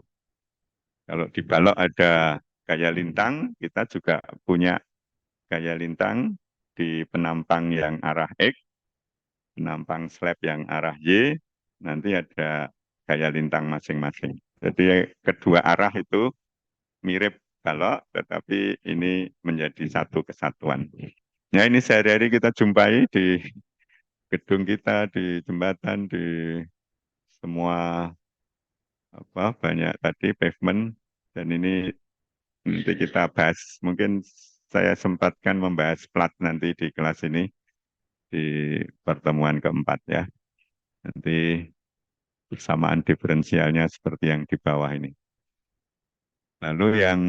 Kalau di balok ada gaya lintang, kita juga punya gaya lintang di penampang yang arah X, penampang slab yang arah Y, nanti ada gaya lintang masing-masing. Jadi kedua arah itu mirip balok, tetapi ini menjadi satu kesatuan. Ya ini sehari-hari kita jumpai di gedung kita, di jembatan, di semua banyak tadi pavement, dan ini nanti kita bahas. Mungkin saya sempatkan membahas plat nanti di kelas ini di pertemuan keempat ya. Nanti persamaan diferensialnya seperti yang di bawah ini. Lalu yang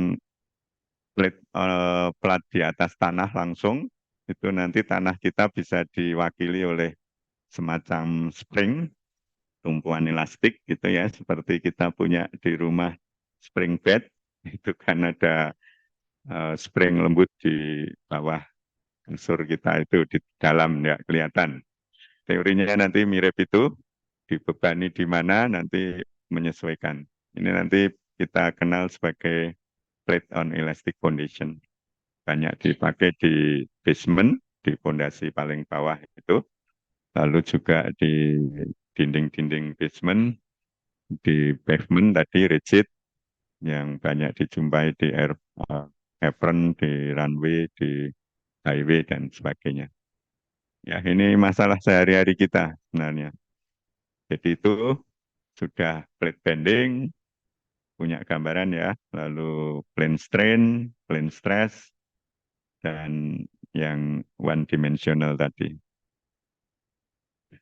plat di atas tanah langsung, itu nanti tanah kita bisa diwakili oleh semacam spring, tumpuan elastik gitu ya, seperti kita punya di rumah spring bed, itu kan ada spring lembut di bawah kasur kita itu di dalam nggak kelihatan. Teorinya nanti mirip itu, dibebani di mana nanti menyesuaikan. Ini nanti kita kenal sebagai plate on elastic foundation. Banyak dipakai di basement, di fondasi paling bawah itu, lalu juga di dinding-dinding basement, di pavement tadi rigid, yang banyak dijumpai di apron, di runway, di highway, dan sebagainya. Ya, ini masalah sehari-hari kita sebenarnya. Jadi itu sudah plate bending, punya gambaran ya, lalu plane strain, plane stress, dan yang one dimensional tadi.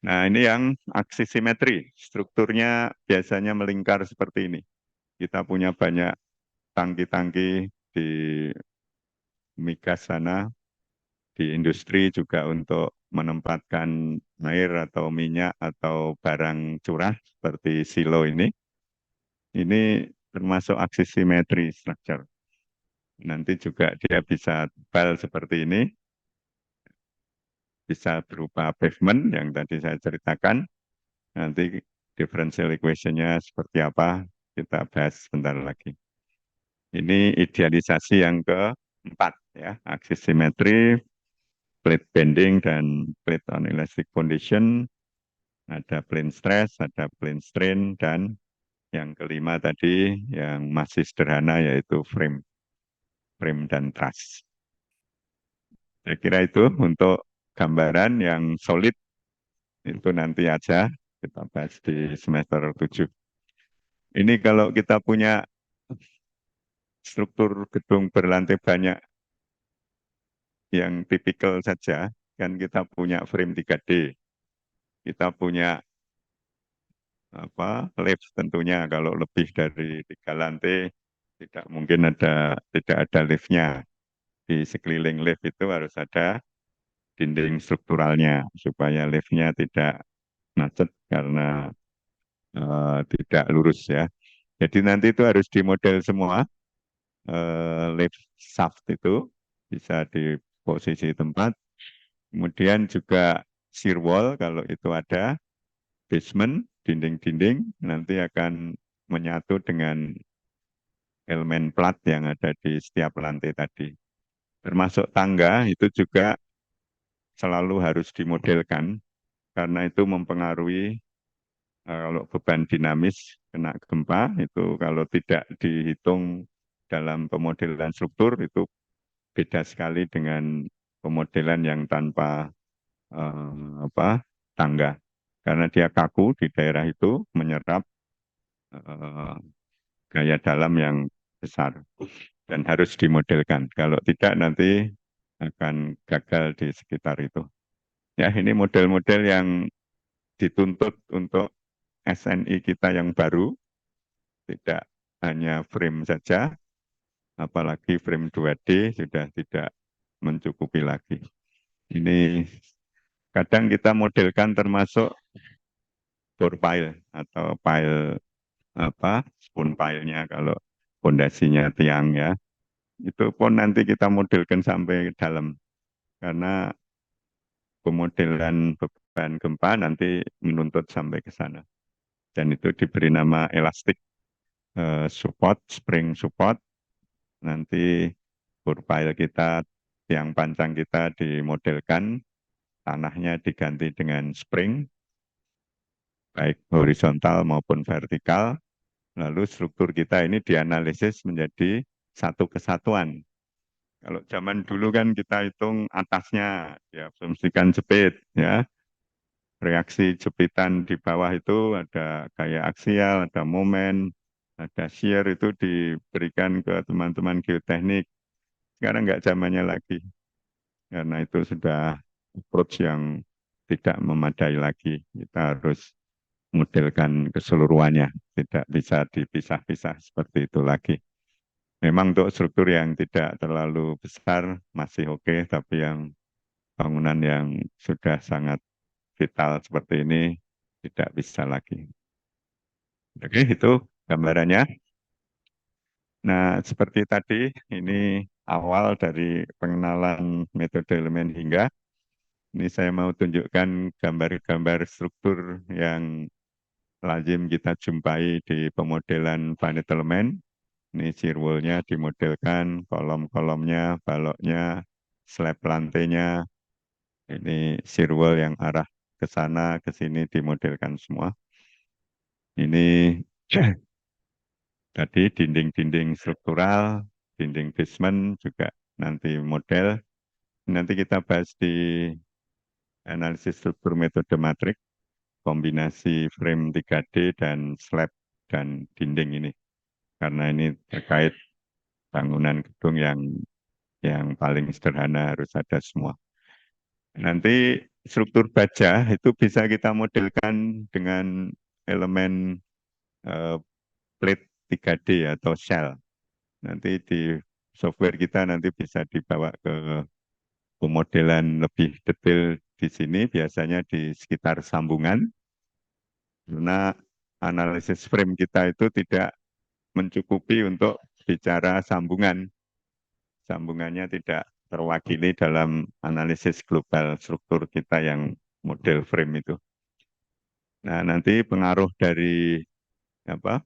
Nah, ini yang aksis simetri. Strukturnya biasanya melingkar seperti ini. Kita punya banyak tangki-tangki di migas sana, di industri juga untuk menempatkan air atau minyak atau barang curah seperti silo ini. Ini termasuk aksis simetri structure. Nanti juga dia bisa tebal seperti ini, bisa berupa pavement yang tadi saya ceritakan. Nanti differential equation-nya seperti apa, kita bahas sebentar lagi. Ini idealisasi yang keempat ya, aksis simetri, plate bending, dan plate on elastic foundation. Ada plane stress, ada plane strain, dan yang kelima tadi yang masih sederhana yaitu frame, frame dan truss. Saya kira itu untuk gambaran yang solid, itu nanti aja kita bahas di semester 7. Ini kalau kita punya struktur gedung berlantai banyak yang tipikal saja, kan kita punya frame 3D, kita punya lift tentunya. Kalau lebih dari 3 lantai tidak mungkin tidak ada liftnya. Di sekeliling lift itu harus ada dinding strukturalnya supaya liftnya tidak macet karena tidak lurus ya. Jadi nanti itu harus dimodel semua, lift shaft itu bisa di posisi tempat. Kemudian juga shear wall kalau itu ada, basement, dinding-dinding nanti akan menyatu dengan elemen plat yang ada di setiap lantai tadi. Termasuk tangga itu juga selalu harus dimodelkan karena itu mempengaruhi kalau beban dinamis kena gempa itu kalau tidak dihitung dalam pemodelan struktur itu beda sekali dengan pemodelan yang tanpa tangga, karena dia kaku di daerah itu menyerap eh, gaya dalam yang besar dan harus dimodelkan. Kalau tidak nanti akan gagal di sekitar itu. Ya, ini model-model yang dituntut untuk SNI kita yang baru, tidak hanya frame saja, apalagi frame 2D sudah tidak mencukupi lagi. Ini kadang kita modelkan termasuk bore pile atau pile spoon pile-nya kalau fondasinya tiang ya. Itu pun nanti kita modelkan sampai dalam karena pemodelan beban gempa nanti menuntut sampai ke sana. Dan itu diberi nama elastic support, spring support. Nanti profile kita, tiang pancang kita dimodelkan, tanahnya diganti dengan spring, baik horizontal maupun vertikal. Lalu struktur kita ini dianalisis menjadi satu kesatuan. Kalau zaman dulu kan kita hitung atasnya, ya asumsikan jepit, ya. Reaksi jepitan di bawah itu ada gaya aksial, ada momen, ada shear itu diberikan ke teman-teman geoteknik. Sekarang nggak zamannya lagi, karena itu sudah approach yang tidak memadai lagi. Kita harus modelkan keseluruhannya, tidak bisa dipisah-pisah seperti itu lagi. Memang untuk struktur yang tidak terlalu besar masih oke, tapi yang bangunan yang sudah sangat vital seperti ini tidak bisa lagi. Oke, itu gambarannya. Nah, seperti tadi, ini awal dari pengenalan metode elemen hingga. Ini saya mau tunjukkan gambar-gambar struktur yang lazim kita jumpai di pemodelan planet elemen. Ini shear wall-nya dimodelkan, kolom-kolomnya, baloknya, slab lantainya. Ini shear wall yang arah ke sana, ke sini dimodelkan semua. Ini tadi dinding-dinding struktural, dinding basement juga nanti model. Nanti kita bahas di analisis struktur metode matrik, kombinasi frame 3D dan slab dan dinding ini. Karena ini terkait bangunan gedung yang paling sederhana harus ada semua. Nanti struktur baja itu bisa kita modelkan dengan elemen plate 3D atau shell. Nanti di software kita nanti bisa dibawa ke pemodelan lebih detail di sini, biasanya di sekitar sambungan, karena analisis frame kita itu tidak mencukupi untuk bicara sambungan. Sambungannya tidak terwakili dalam analisis global struktur kita yang model frame itu. Nah, nanti pengaruh dari apa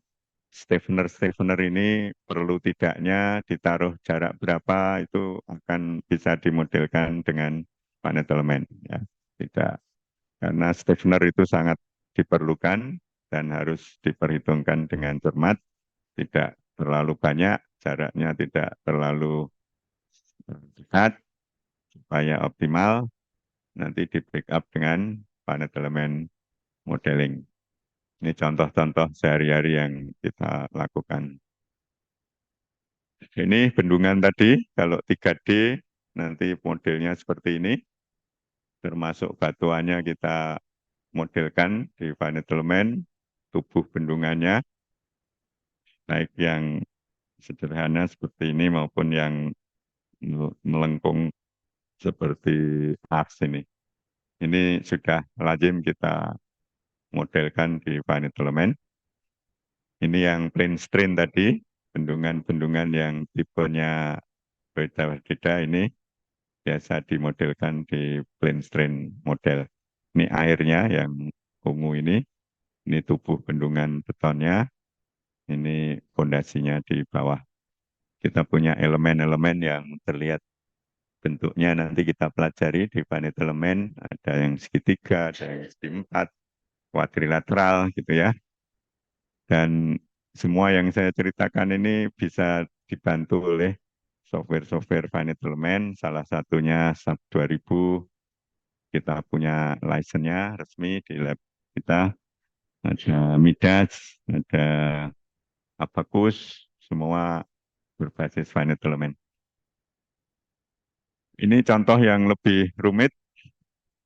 Stevener ini perlu tidaknya ditaruh jarak berapa itu akan bisa dimodelkan dengan planet element. Ya. Tidak, karena Stevener itu sangat diperlukan dan harus diperhitungkan dengan cermat, tidak terlalu banyak, jaraknya tidak terlalu dekat, supaya optimal, nanti di backup dengan planet element modeling. Ini contoh-contoh sehari-hari yang kita lakukan. Ini bendungan tadi, kalau 3D nanti modelnya seperti ini, termasuk batuannya kita modelkan di Planet Element, tubuh bendungannya, baik yang sederhana seperti ini maupun yang melengkung seperti ars ini. Ini sudah lazim kita modelkan di Planet Element. Ini yang plain strain tadi, bendungan-bendungan yang tipenya berbeda-beda ini biasa dimodelkan di plain strain model. Ini airnya yang ungu ini tubuh bendungan betonnya, ini fondasinya di bawah. Kita punya elemen-elemen yang terlihat bentuknya nanti kita pelajari di planet elemen, ada yang segitiga, ada yang segi empat, kuadrilateral gitu ya. Dan semua yang saya ceritakan ini bisa dibantu oleh software-software finite element, salah satunya SAP 2000, kita punya license-nya resmi di lab kita, ada Midas, ada Abacus, semua berbasis finite element. Ini contoh yang lebih rumit,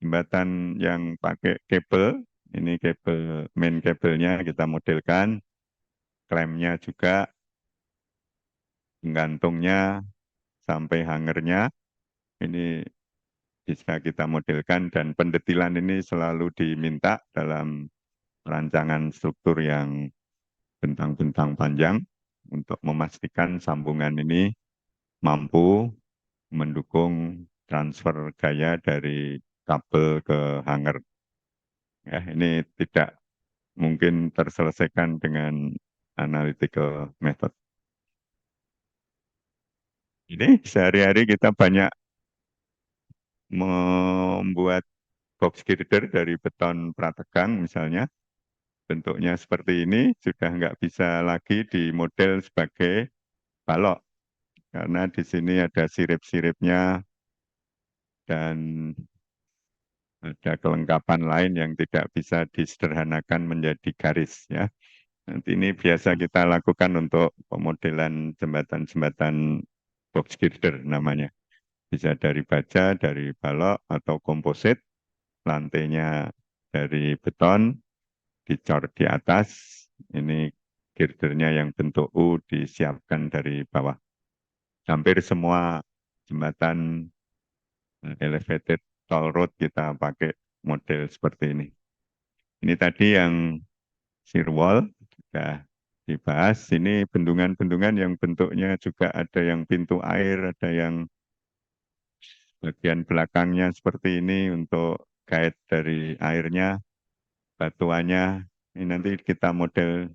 jembatan yang pakai kabel, ini kabel main kabelnya kita modelkan, klemnya juga, penggantungnya sampai hangernya, ini bisa kita modelkan dan pendetilan ini selalu diminta dalam rancangan struktur yang bentang-bentang panjang untuk memastikan sambungan ini mampu mendukung transfer gaya dari kabel ke hanger. Ya, ini tidak mungkin terselesaikan dengan analytical method. Ini sehari-hari kita banyak membuat box girder dari beton prategang misalnya. Bentuknya seperti ini sudah nggak bisa lagi dimodel sebagai balok karena di sini ada sirip-siripnya dan ada kelengkapan lain yang tidak bisa disederhanakan menjadi garis ya. Nanti ini biasa kita lakukan untuk pemodelan jembatan-jembatan box girder namanya. Bisa dari baja, dari balok atau komposit, lantainya dari beton, dicor di atas, ini girdernya yang bentuk U disiapkan dari bawah. Hampir semua jembatan elevated toll road kita pakai model seperti ini. Ini tadi yang shear wall sudah dibahas. Ini bendungan-bendungan yang bentuknya juga ada yang pintu air, ada yang bagian belakangnya seperti ini untuk guide dari airnya, batuannya. Ini nanti kita model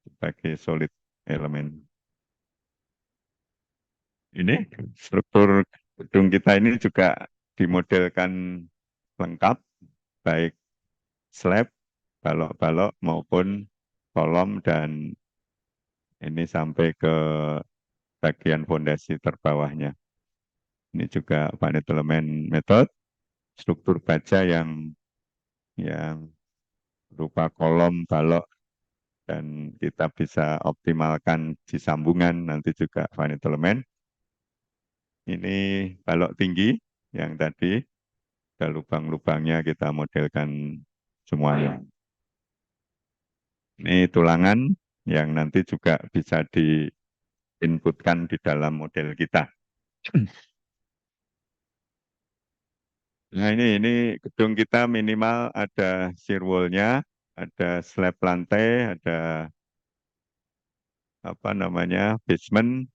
sebagai solid elemen. Ini struktur gedung kita ini juga dimodelkan lengkap, baik slab, balok-balok maupun kolom dan ini sampai ke bagian fondasi terbawahnya. Ini juga finite element method, struktur baja yang berupa kolom, balok, dan kita bisa optimalkan di sambungan nanti juga finite element. Ini balok tinggi yang tadi, ada lubang-lubangnya kita modelkan semuanya. Ini tulangan yang nanti juga bisa diinputkan di dalam model kita. Nah ini gedung kita minimal ada shear wall-nya, ada slab lantai, ada apa namanya basement.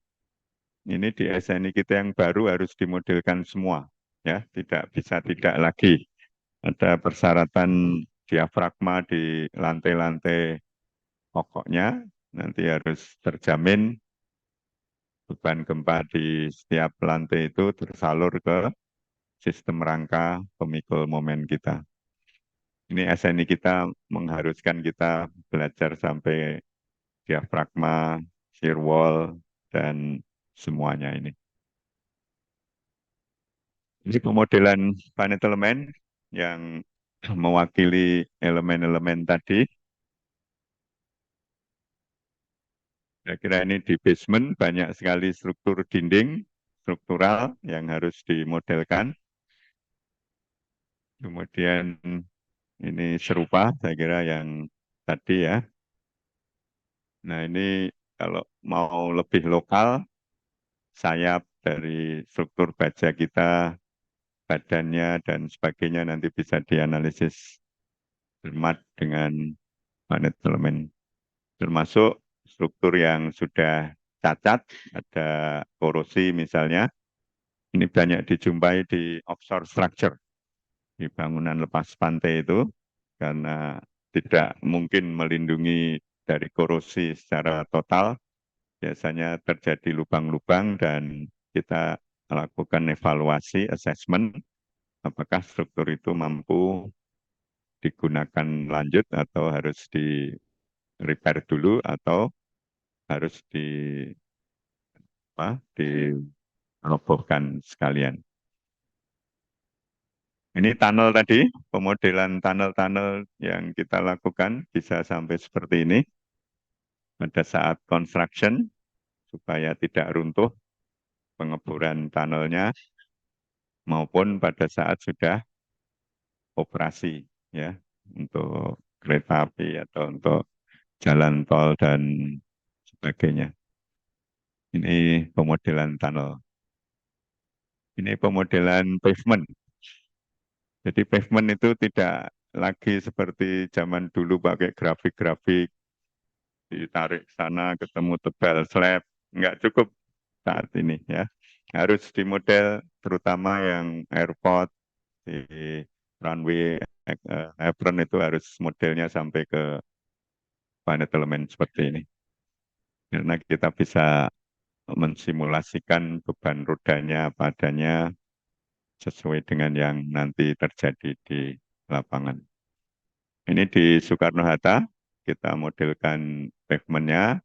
Ini di SNI kita yang baru harus dimodelkan semua, ya tidak bisa tidak lagi. Ada persyaratan diafragma di lantai-lantai pokoknya, nanti harus terjamin beban gempa di setiap lantai itu tersalur ke sistem rangka pemikul momen kita. Ini SNI kita mengharuskan kita belajar sampai diafragma, shear wall, dan semuanya ini. Ini pemodelan finite element yang mewakili elemen-elemen tadi. Saya kira ini di basement banyak sekali struktur dinding, struktural yang harus dimodelkan. Kemudian ini serupa, saya kira yang tadi ya. Nah ini kalau mau lebih lokal, sayap dari struktur baja kita, badannya dan sebagainya nanti bisa dianalisis cermat dengan magnet elemen. Termasuk struktur yang sudah cacat, ada korosi misalnya, ini banyak dijumpai di offshore structure, di bangunan lepas pantai itu, karena tidak mungkin melindungi dari korosi secara total, biasanya terjadi lubang-lubang dan kita lakukan evaluasi, assessment, apakah struktur itu mampu digunakan lanjut atau harus di repair dulu atau harus di apa, robohkan sekalian. Ini tunnel tadi, pemodelan tunnel-tunnel yang kita lakukan bisa sampai seperti ini pada saat construction supaya tidak runtuh pengeboran tunnelnya maupun pada saat sudah operasi ya untuk kereta api atau untuk jalan tol dan sebagainya. Ini pemodelan tunnel. Ini pemodelan pavement. Jadi pavement itu tidak lagi seperti zaman dulu pakai grafik-grafik, ditarik sana ketemu tebal slab. Nggak cukup saat ini ya. Harus di model terutama yang airport, di runway, apron itu harus modelnya sampai ke planet element seperti ini. Karena kita bisa mensimulasikan beban rodanya padanya sesuai dengan yang nanti terjadi di lapangan. Ini di Soekarno-Hatta, kita modelkan pavementnya,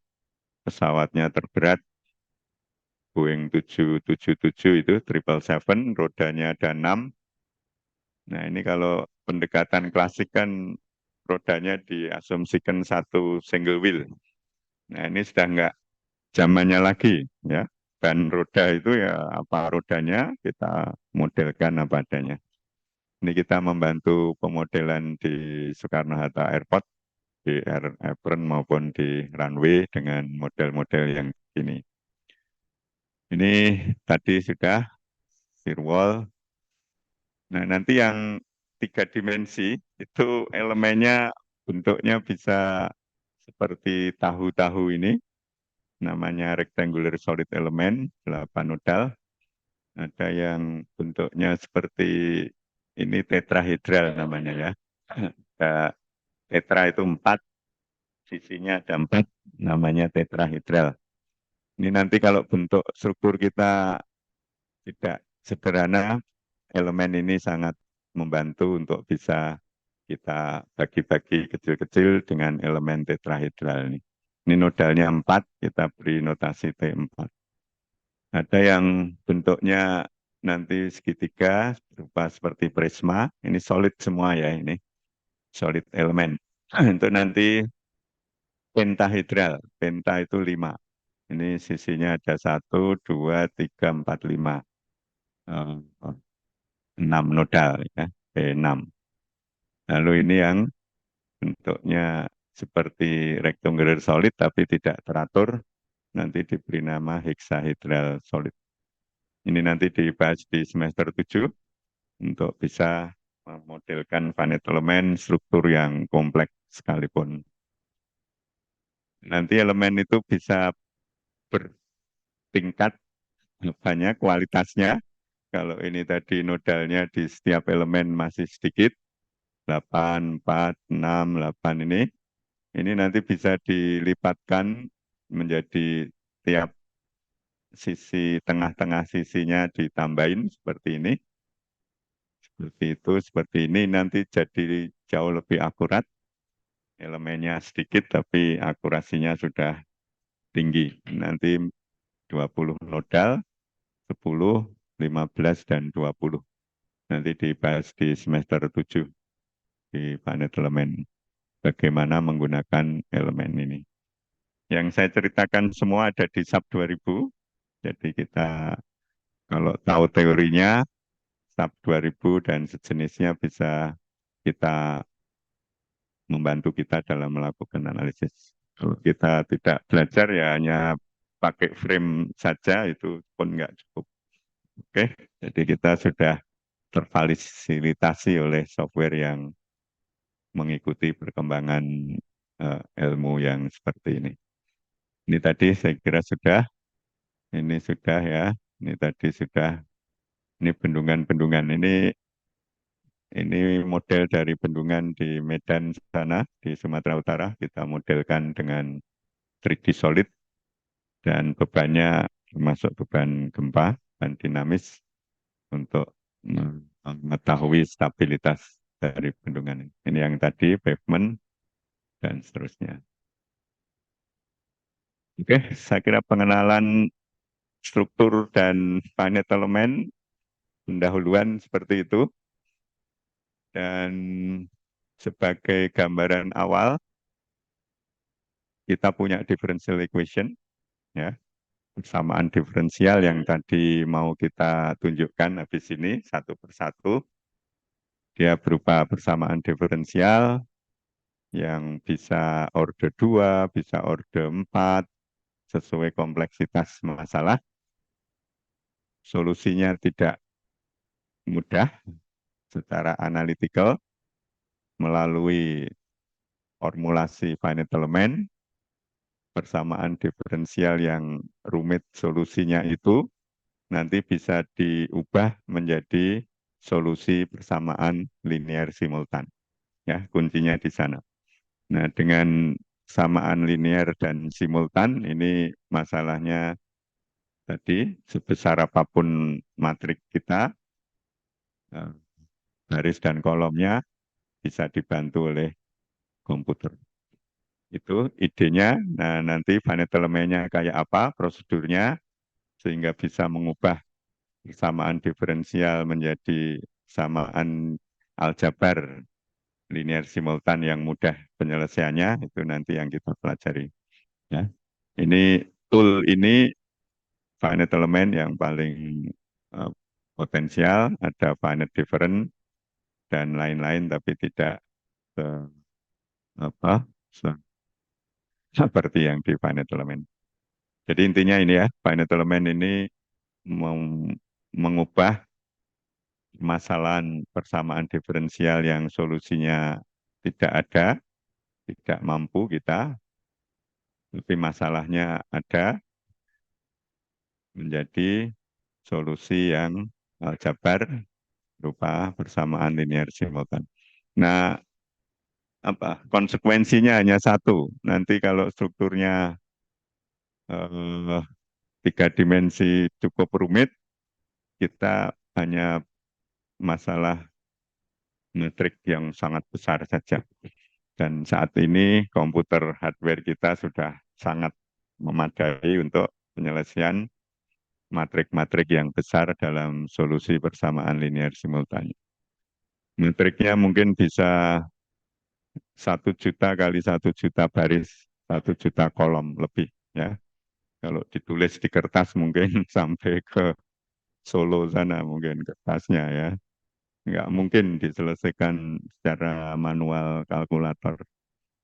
pesawatnya terberat Boeing 777 itu 777, rodanya ada 6. Nah ini kalau pendekatan klasik kan rodanya diasumsikan satu single wheel. Nah ini sudah nggak zamannya lagi ya. Ban roda itu ya apa rodanya kita modelkan apa adanya. Ini kita membantu pemodelan di Soekarno-Hatta Airport, di air apron maupun di runway dengan model-model yang ini. Ini tadi sudah firewall. Nah, nanti yang 3 dimensi itu elemennya bentuknya bisa seperti tahu-tahu ini, namanya rectangular solid element, 8 nodal. Ada yang bentuknya seperti ini tetrahedral namanya ya. Ada tetra itu 4, sisinya ada 4, namanya tetrahedral. Ini nanti kalau bentuk struktur kita tidak sederhana, elemen ini sangat membantu untuk bisa kita bagi-bagi kecil-kecil dengan elemen tetrahedral ini. Ini nodalnya 4, kita beri notasi T4. Ada yang bentuknya nanti segitiga, berupa seperti prisma. Ini solid semua ya ini, solid elemen. Untuk nanti pentahedral, penta itu 5. Ini sisinya ada 1, 2, 3, 4, 5. 6 nodal ya, P6. Lalu ini yang bentuknya seperti rectangular solid tapi tidak teratur, nanti diberi nama hexahedral solid. Ini nanti dibahas di semester 7 untuk bisa memodelkan planet elemen struktur yang kompleks sekalipun. Nanti elemen itu bisa bertingkat banyak kualitasnya. Kalau ini tadi nodalnya di setiap elemen masih sedikit, 8, 4, 6, 8 ini nanti bisa dilipatkan menjadi tiap sisi tengah-tengah sisinya ditambahin seperti ini. Seperti itu, seperti ini nanti jadi jauh lebih akurat. Elemennya sedikit tapi akurasinya sudah tinggi. Nanti 20 nodal, 10, 15, dan 20. Nanti dibahas di semester 7 di planet elemen. Bagaimana menggunakan elemen ini. Yang saya ceritakan semua ada di SAP 2000. Jadi kita kalau tahu teorinya, SAP 2000 dan sejenisnya bisa kita membantu kita dalam melakukan analisis. Kalau kita tidak belajar ya hanya pakai frame saja itu pun nggak cukup. Oke, jadi kita sudah terfasilitasi oleh software yang mengikuti perkembangan ilmu yang seperti ini. Ini tadi saya kira sudah, ini sudah ya, ini tadi sudah, ini bendungan-bendungan, ini model dari bendungan di Medan sana, di Sumatera Utara, kita modelkan dengan 3D solid, dan bebannya termasuk beban gempa dan dinamis untuk mengetahui stabilitas dari bendungan ini. Ini yang tadi, pavement, dan seterusnya. Oke, saya kira pengenalan struktur dan finite element pendahuluan seperti itu. Dan sebagai gambaran awal, kita punya differential equation, ya, persamaan diferensial yang tadi mau kita tunjukkan habis ini satu persatu. Dia berupa persamaan diferensial yang bisa order 2, bisa order 4, sesuai kompleksitas masalah. Solusinya tidak mudah secara analytical melalui formulasi finite element, persamaan diferensial yang rumit solusinya itu nanti bisa diubah menjadi solusi persamaan linear simultan. Ya, kuncinya di sana. Nah, dengan samaan linear dan simultan ini masalahnya tadi sebesar apapun matrik kita, eh, baris dan kolomnya bisa dibantu oleh komputer. Itu idenya. Nah, nanti finite elemennya kayak apa, prosedurnya, sehingga bisa mengubah persamaan diferensial menjadi samaan aljabar linear simultan yang mudah penyelesaiannya, itu nanti yang kita pelajari. Ya. Ini tool ini finite element yang paling eh, potensial, ada finite different dan lain-lain, tapi tidak se- apa seperti yang di finite element. Jadi intinya ini ya, finite element ini mengubah permasalahan persamaan diferensial yang solusinya tidak ada, tidak mampu kita, tapi masalahnya ada, menjadi solusi yang aljabar berupa persamaan linear simultan. Nah, konsekuensinya hanya satu. Nanti kalau strukturnya eh, tiga dimensi cukup rumit, kita hanya masalah metrik yang sangat besar saja. Dan saat ini komputer hardware kita sudah sangat memadai untuk penyelesaian matrik-matrik yang besar dalam solusi persamaan linear simultan. Metriknya mungkin bisa 1 juta kali 1 juta baris, 1 juta kolom lebih, ya. Kalau ditulis di kertas mungkin sampai ke Solo sana mungkin kertasnya, ya. Nggak mungkin diselesaikan secara manual kalkulator.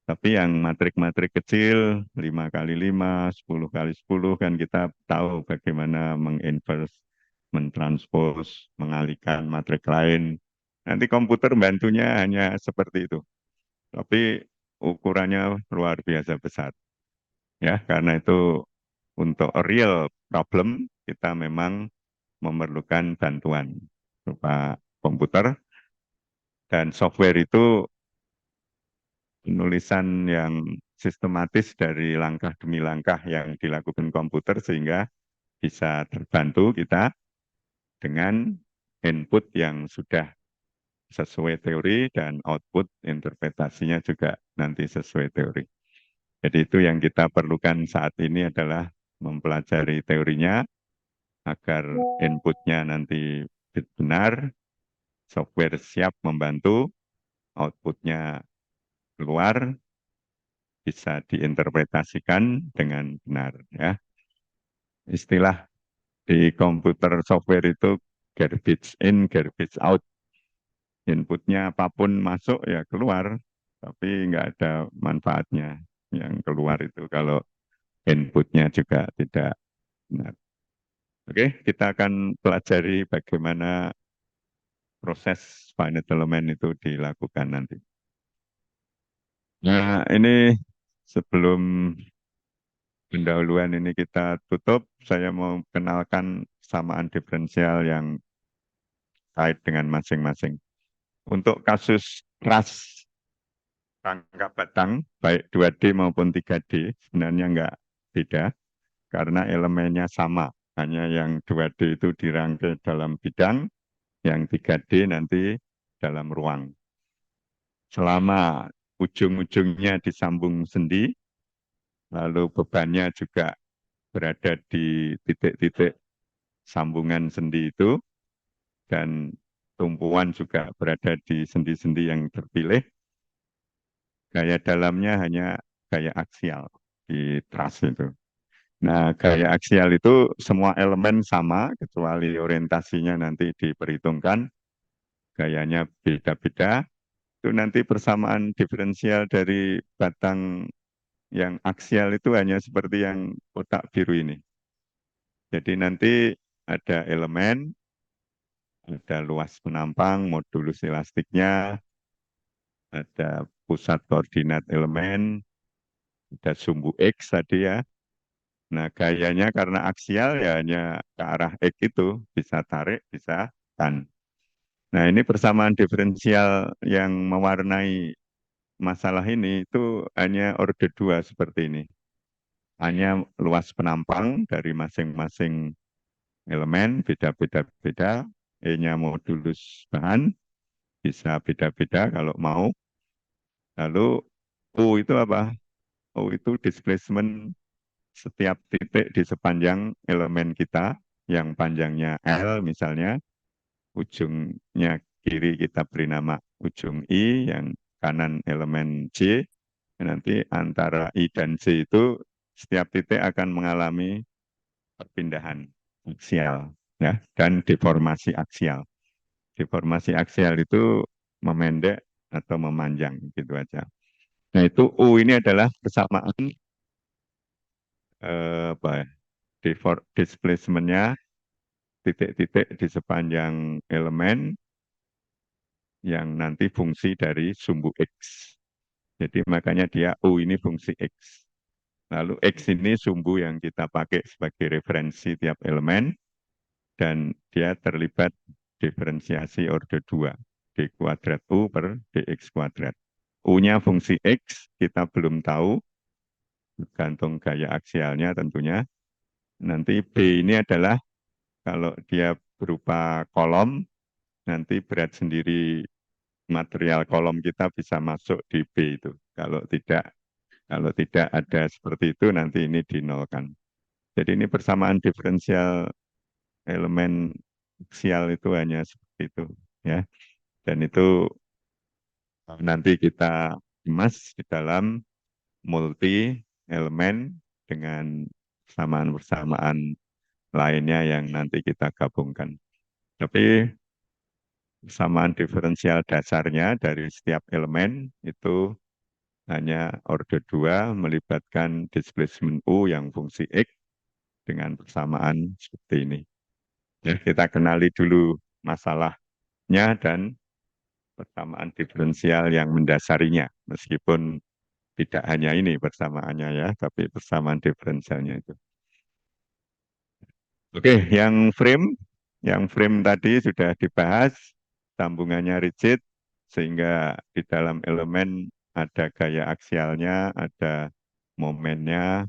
Tapi yang matrik-matrik kecil, 5 kali 5, 10 kali 10, kan kita tahu bagaimana menginverse, mentranspos, mengalihkan matrik lain. Nanti komputer bantunya hanya seperti itu. Tapi ukurannya luar biasa besar. Ya, karena itu untuk a real problem, kita memang memerlukan bantuan berupa komputer, dan software itu penulisan yang sistematis dari langkah demi langkah yang dilakukan komputer sehingga bisa terbantu kita dengan input yang sudah sesuai teori dan output interpretasinya juga nanti sesuai teori. Jadi itu yang kita perlukan saat ini adalah mempelajari teorinya agar inputnya nanti benar, software siap membantu, outputnya keluar, bisa diinterpretasikan dengan benar, ya. Istilah di komputer software itu garbage in, garbage out. Inputnya apapun masuk ya keluar, tapi nggak ada manfaatnya. Yang keluar itu kalau inputnya juga tidak benar. Oke, kita akan pelajari bagaimana proses finite element itu dilakukan nanti. Nah, ini sebelum pendahuluan ini kita tutup, saya mau kenalkan samaan diferensial yang kait dengan masing-masing. Untuk kasus ras rangka batang, baik 2D maupun 3D, sebenarnya nggak beda, karena elemennya sama. Hanya yang 2D itu dirangkai dalam bidang, yang 3D nanti dalam ruang. Selama ujung-ujungnya disambung sendi, lalu bebannya juga berada di titik-titik sambungan sendi itu, dan tumpuan juga berada di sendi-sendi yang terpilih. Gaya dalamnya hanya gaya aksial di truss itu. Nah, gaya aksial itu semua elemen sama, kecuali orientasinya nanti diperhitungkan, gayanya beda-beda. Itu nanti persamaan diferensial dari batang yang aksial itu hanya seperti yang kotak biru ini. Jadi nanti ada elemen, ada luas penampang, modulus elastiknya, ada pusat koordinat elemen, ada sumbu X tadi ya. Nah, gayanya karena aksial ya hanya ke arah X itu, bisa tarik, bisa kan. Nah, ini persamaan diferensial yang mewarnai masalah ini itu hanya orde 2 seperti ini. Hanya luas penampang dari masing-masing elemen, beda-beda-beda. E-nya modulus bahan, bisa beda-beda kalau mau. Lalu U itu apa? U itu displacement setiap titik di sepanjang elemen kita, yang panjangnya L misalnya, ujungnya kiri kita beri nama ujung I, yang kanan elemen J, nanti antara I dan J itu setiap titik akan mengalami perpindahan aksial ya, dan deformasi aksial. Deformasi aksial itu memendek atau memanjang gitu aja. Nah, itu U ini adalah persamaan apa ya, displacement-nya titik-titik di sepanjang elemen yang nanti fungsi dari sumbu X. Jadi makanya dia U ini fungsi X. Lalu X ini sumbu yang kita pakai sebagai referensi tiap elemen, dan dia terlibat diferensiasi orde 2. D kuadrat U per dx kuadrat. U-nya fungsi X, kita belum tahu, tergantung gaya aksialnya tentunya. Nanti B ini adalah kalau dia berupa kolom, nanti berat sendiri material kolom kita bisa masuk di B itu. Kalau tidak ada seperti itu, nanti ini dinolkan. Jadi ini persamaan diferensial elemen aksial itu hanya seperti itu, ya. Dan itu nanti kita emas di dalam multi elemen dengan persamaan-persamaan lainnya yang nanti kita gabungkan. Tapi persamaan diferensial dasarnya dari setiap elemen itu hanya orde 2 melibatkan displacement U yang fungsi X dengan persamaan seperti ini. Ya, kita kenali dulu masalahnya dan persamaan diferensial yang mendasarinya, meskipun tidak hanya ini persamaannya ya, tapi persamaan diferensialnya itu. Oke, yang frame tadi sudah dibahas, sambungannya rigid, sehingga di dalam elemen ada gaya aksialnya, ada momennya,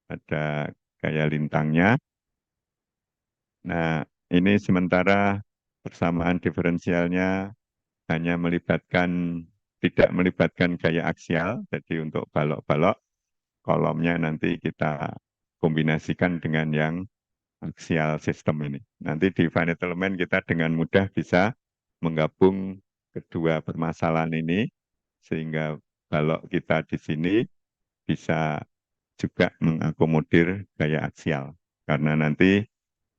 ada gaya lintangnya. Nah, ini sementara persamaan diferensialnya hanya tidak melibatkan gaya aksial, jadi untuk balok-balok, kolomnya nanti kita kombinasikan dengan yang aksial sistem ini. Nanti di finite element kita dengan mudah bisa menggabung kedua permasalahan ini, sehingga balok kita di sini bisa juga mengakomodir gaya aksial, karena nanti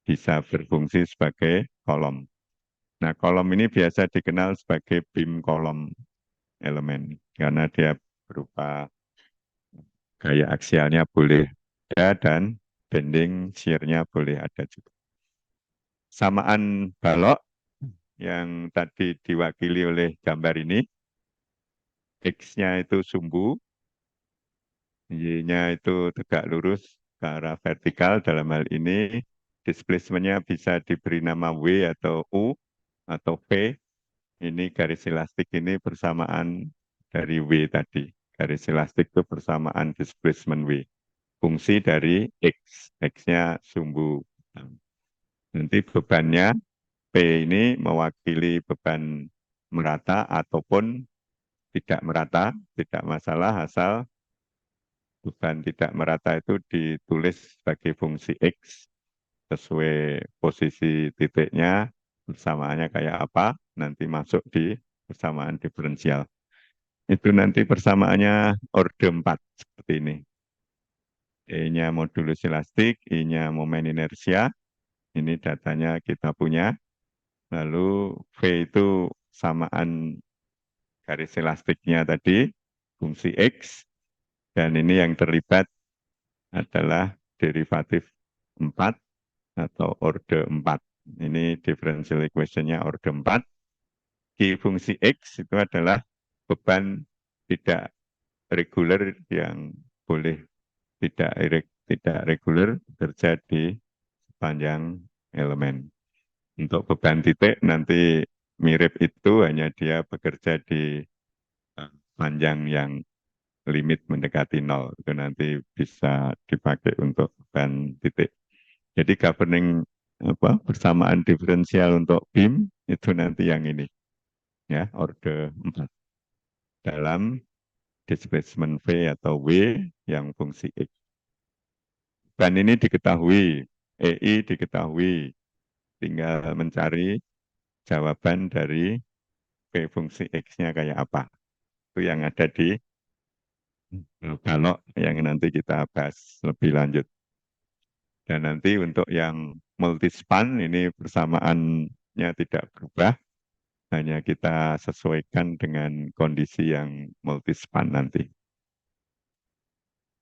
bisa berfungsi sebagai kolom. Nah, kolom ini biasa dikenal sebagai beam kolom elemen, karena dia berupa gaya aksialnya boleh ada dan bending shear-nya boleh ada juga. Samaan balok yang tadi diwakili oleh gambar ini, X-nya itu sumbu, Y-nya itu tegak lurus ke arah vertikal, dalam hal ini displacement-nya bisa diberi nama W atau U atau V. Ini garis elastik ini persamaan dari W tadi. Garis elastik itu persamaan displacement W. Fungsi dari X. X-nya sumbu. Nanti bebannya P ini mewakili beban merata ataupun tidak merata, tidak masalah asal beban tidak merata itu ditulis sebagai fungsi X sesuai posisi titiknya, persamaannya kayak apa, nanti masuk di persamaan diferensial. Itu nanti persamaannya orde 4 seperti ini. E-nya modulus elastik, I-nya momen inersia, ini datanya kita punya. Lalu V itu samaan garis elastiknya tadi, fungsi X, dan ini yang terlibat adalah derivatif 4 atau orde 4. Ini differential equation-nya orde 4. Q fungsi X itu adalah beban tidak reguler yang boleh tidak reguler bekerja di sepanjang elemen. Untuk beban titik nanti mirip itu, hanya dia bekerja di panjang yang limit mendekati nol. Itu nanti bisa dipakai untuk beban titik. Jadi governing persamaan diferensial untuk beam itu nanti yang ini ya, orde 4 dalam displacement V atau W yang fungsi X. Dan ini diketahui, EI diketahui, tinggal mencari jawaban dari V fungsi X-nya kayak apa. Itu yang ada di balok yang nanti kita bahas lebih lanjut. Dan nanti untuk yang multispan ini persamaannya tidak berubah, hanya kita sesuaikan dengan kondisi yang multispan nanti.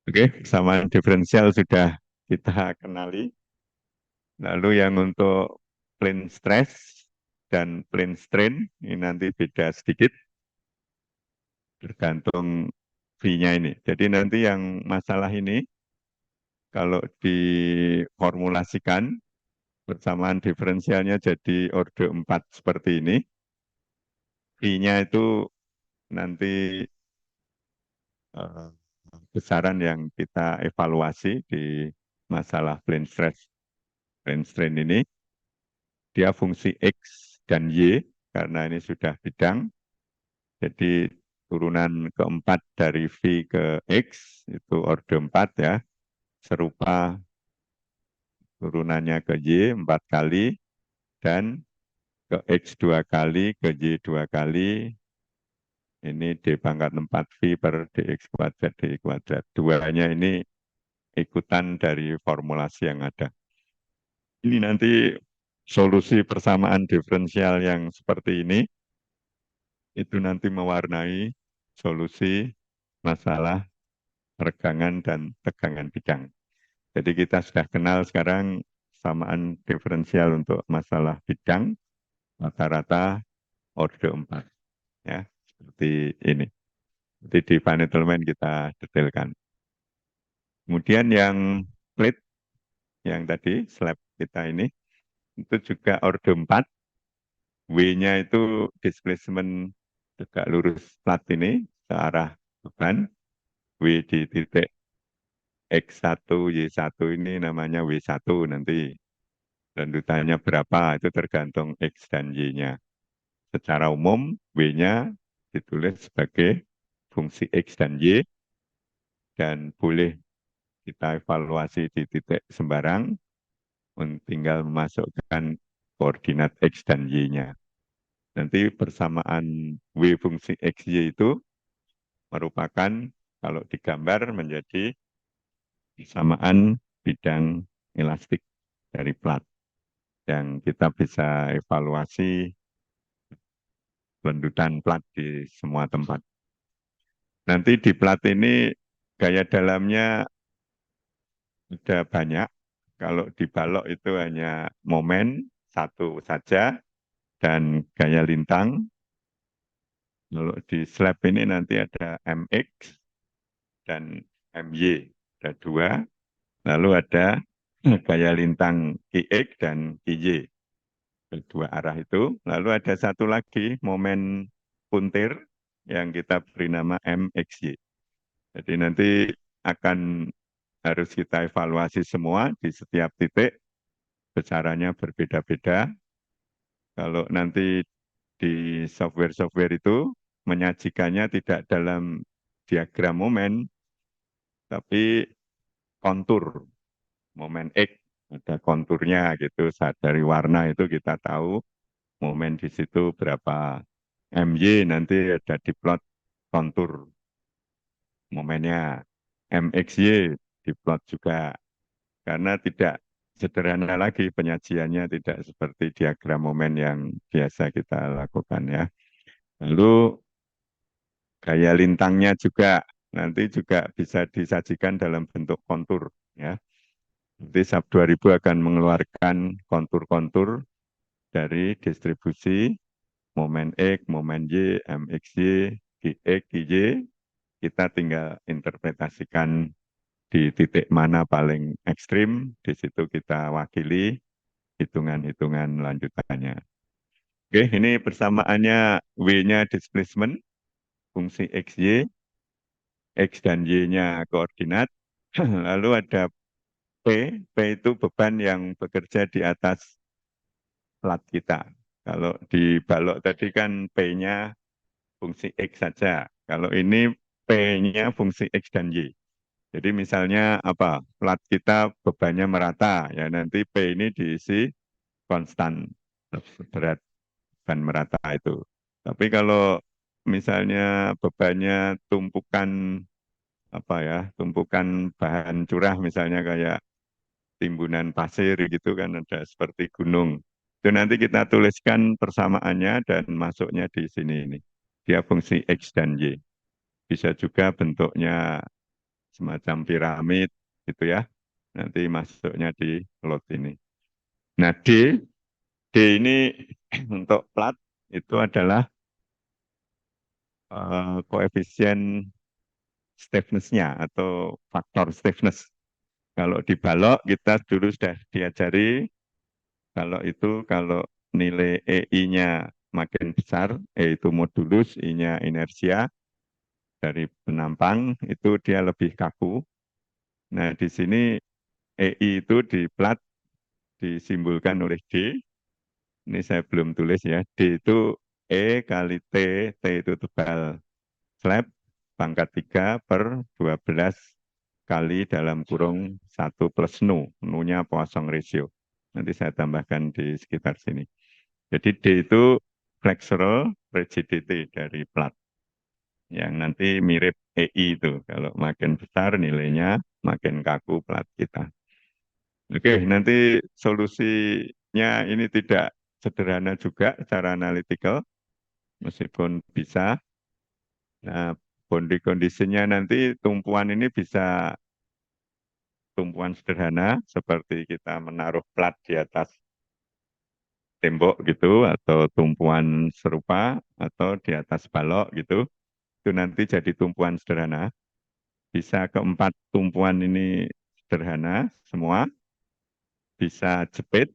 Oke, persamaan diferensial sudah kita kenali. Lalu yang untuk plane stress dan plane strain ini nanti beda sedikit tergantung V-nya ini. Jadi nanti yang masalah ini kalau diformulasikan persamaan diferensialnya jadi orde 4 seperti ini. V-nya itu nanti eh, besaran yang kita evaluasi di masalah plane stress, plane strain ini. Dia fungsi X dan Y karena ini sudah bidang. Jadi turunan keempat dari V ke X itu orde 4 ya. Serupa turunannya ke Y 4 kali dan ke X 2 kali, ke Y 2 kali. Ini D pangkat 4 V per DX kuadrat DY kuadrat. Duanya ini ikutan dari formulasi yang ada. Ini nanti solusi persamaan diferensial yang seperti ini itu nanti mewarnai solusi masalah regangan dan tegangan bidang. Jadi kita sudah kenal sekarang samaan diferensial untuk masalah bidang rata-rata orde 4 ya, seperti ini. Jadi di Van kita detailkan. Kemudian yang plate yang tadi slab kita ini itu juga orde 4. W-nya itu displacement tegak lurus plat ini ke arah beban. W di titik X1, Y1 ini namanya W1 nanti. Lanjutannya berapa itu tergantung X dan Y-nya. Secara umum W-nya ditulis sebagai fungsi X dan Y dan boleh kita evaluasi di titik sembarang, tinggal memasukkan koordinat X dan Y-nya. Nanti persamaan W fungsi X, Y itu merupakan kalau digambar menjadi persamaan bidang elastik dari plat yang kita bisa evaluasi lendutan plat di semua tempat. Nanti di plat ini gaya dalamnya ada banyak. Kalau di balok itu hanya momen satu saja dan gaya lintang. Kalau di slab ini nanti ada MX dan MY, ada dua. Lalu ada gaya lintang QX dan QY, kedua arah itu. Lalu ada satu lagi momen puntir yang kita beri nama MXY. Jadi nanti akan harus kita evaluasi semua di setiap titik, besarannya berbeda-beda. Kalau nanti di software-software itu menyajikannya tidak dalam diagram momen, tapi kontur momen X ada konturnya gitu. Saat dari warna itu kita tahu momen di situ berapa MY, nanti ada di plot kontur momennya. MXY di plot juga, karena tidak sederhana lagi penyajiannya, tidak seperti diagram momen yang biasa kita lakukan ya. Lalu gaya lintangnya juga nanti juga bisa disajikan dalam bentuk kontur ya. Nanti SAP 2000 akan mengeluarkan kontur-kontur dari distribusi momen X, momen Y, MXY, GX, GY. Kita tinggal interpretasikan di titik mana paling ekstrim, di situ kita wakili hitungan-hitungan lanjutannya. Oke, ini persamaannya W-nya displacement, fungsi XY, X dan Y-nya koordinat. Lalu ada P itu beban yang bekerja di atas plat kita. Kalau di balok tadi kan P-nya fungsi X saja. Kalau ini P-nya fungsi X dan Y. Jadi misalnya apa, plat kita bebannya merata, ya nanti P ini diisi konstan berat beban merata itu. Tapi kalau misalnya bebannya tumpukan apa ya, tumpukan bahan curah misalnya kayak timbunan pasir gitu kan ada seperti gunung. Itu nanti kita tuliskan persamaannya dan masuknya di sini ini. Dia fungsi X dan Y. Bisa juga bentuknya semacam piramid gitu ya. Nanti masuknya di lot ini. Nah, D ini untuk plat itu adalah koefisien stiffness-nya atau faktor stiffness. Kalau di balok kita dulu sudah diajari kalau itu kalau nilai EI-nya makin besar, E itu modulus, I-nya inersia dari penampang itu dia lebih kaku. Nah, di sini EI itu di plat disimbolkan oleh D. Ini saya belum tulis ya. D itu E kali T, T itu tebal slab pangkat 3 per 12 kali dalam kurung 1 plus nu. Nu-nya Poisson ratio. Nanti saya tambahkan di sekitar sini. Jadi D itu flexural rigidity dari plat. Yang nanti mirip EI itu. Kalau makin besar nilainya, makin kaku plat kita. Oke, nanti solusinya ini tidak sederhana juga secara analytical, meskipun bisa. Nah, boundary conditionnya nanti tumpuan ini bisa tumpuan sederhana, seperti kita menaruh plat di atas tembok gitu, atau tumpuan serupa, atau di atas balok gitu. Itu nanti jadi tumpuan sederhana. Bisa keempat tumpuan ini sederhana semua, bisa jepit,